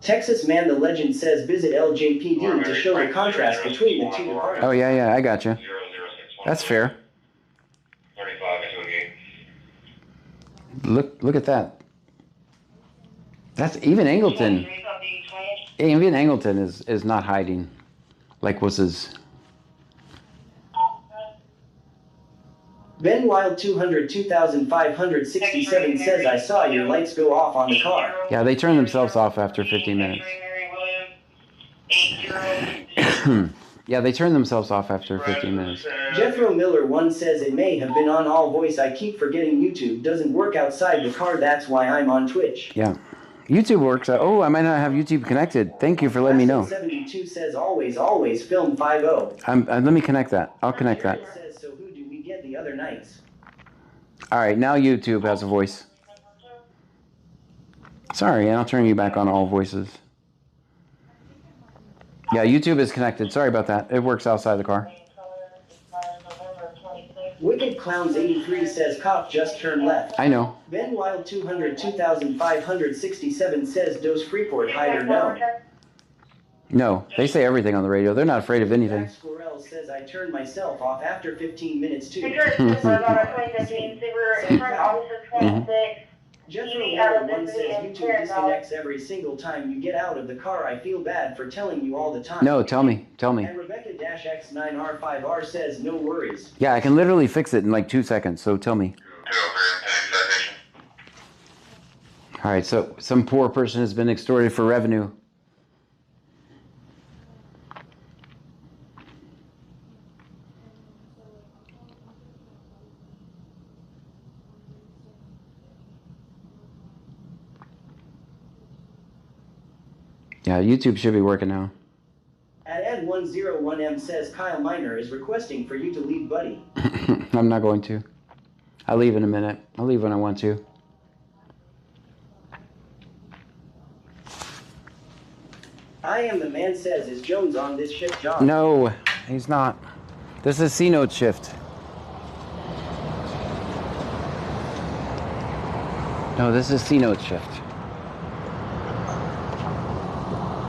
Speaker 9: Texas Man the Legend says, visit LJPD to show the contrast between the two departments.
Speaker 5: Oh, yeah, I got you. That's fair.
Speaker 13: $35 into a game.
Speaker 5: Look at that. That's even Angleton. Even Angleton is not hiding like was his.
Speaker 9: Ben Wild 202,567 says, I saw your lights go off on the car.
Speaker 5: Yeah, they turn themselves off after 15 minutes. Yeah, they turn themselves off after 15 minutes.
Speaker 9: Jethro Miller 1 says, it may have been on all voice. I keep forgetting YouTube doesn't work outside the car. That's why I'm on Twitch.
Speaker 5: Yeah. YouTube works. Oh, I might not have YouTube connected. Thank you for letting me know.
Speaker 9: 72 says, always, always film 5-0.
Speaker 5: Let me connect that. I'll connect that.
Speaker 9: Says, so who do we get the other nights?
Speaker 5: All right, now YouTube has a voice. Sorry, I'll turn you back on all voices. Yeah, YouTube is connected. Sorry about that. It works outside the car.
Speaker 9: Wicked Clowns 83 says, cop just turn left.
Speaker 5: I know.
Speaker 9: Ben Wild 202,567 says, does Freeport hide or no?
Speaker 5: No, they say everything on the radio. They're not afraid of anything.
Speaker 9: Squirrel says, I turned myself off after 15 minutes too. Jethro Miller 1 says, YouTube disconnects every single time you get out of the car. I feel bad for telling you all the time.
Speaker 5: No, tell me.
Speaker 9: And Rebecca-X9R5R says, no worries.
Speaker 5: Yeah, I can literally fix it in like 2 seconds, so tell me. All right, so some poor person has been extorted for revenue. Yeah, YouTube should be working now.
Speaker 9: Ed101M says, Kyle Miner is requesting for you to leave, buddy.
Speaker 5: I'm not going to. I'll leave in a minute. I'll leave when I want to.
Speaker 9: I am the man says, is Jones on this shift, John?
Speaker 5: No, he's not. This is C-Note shift. No, this is C-Note shift.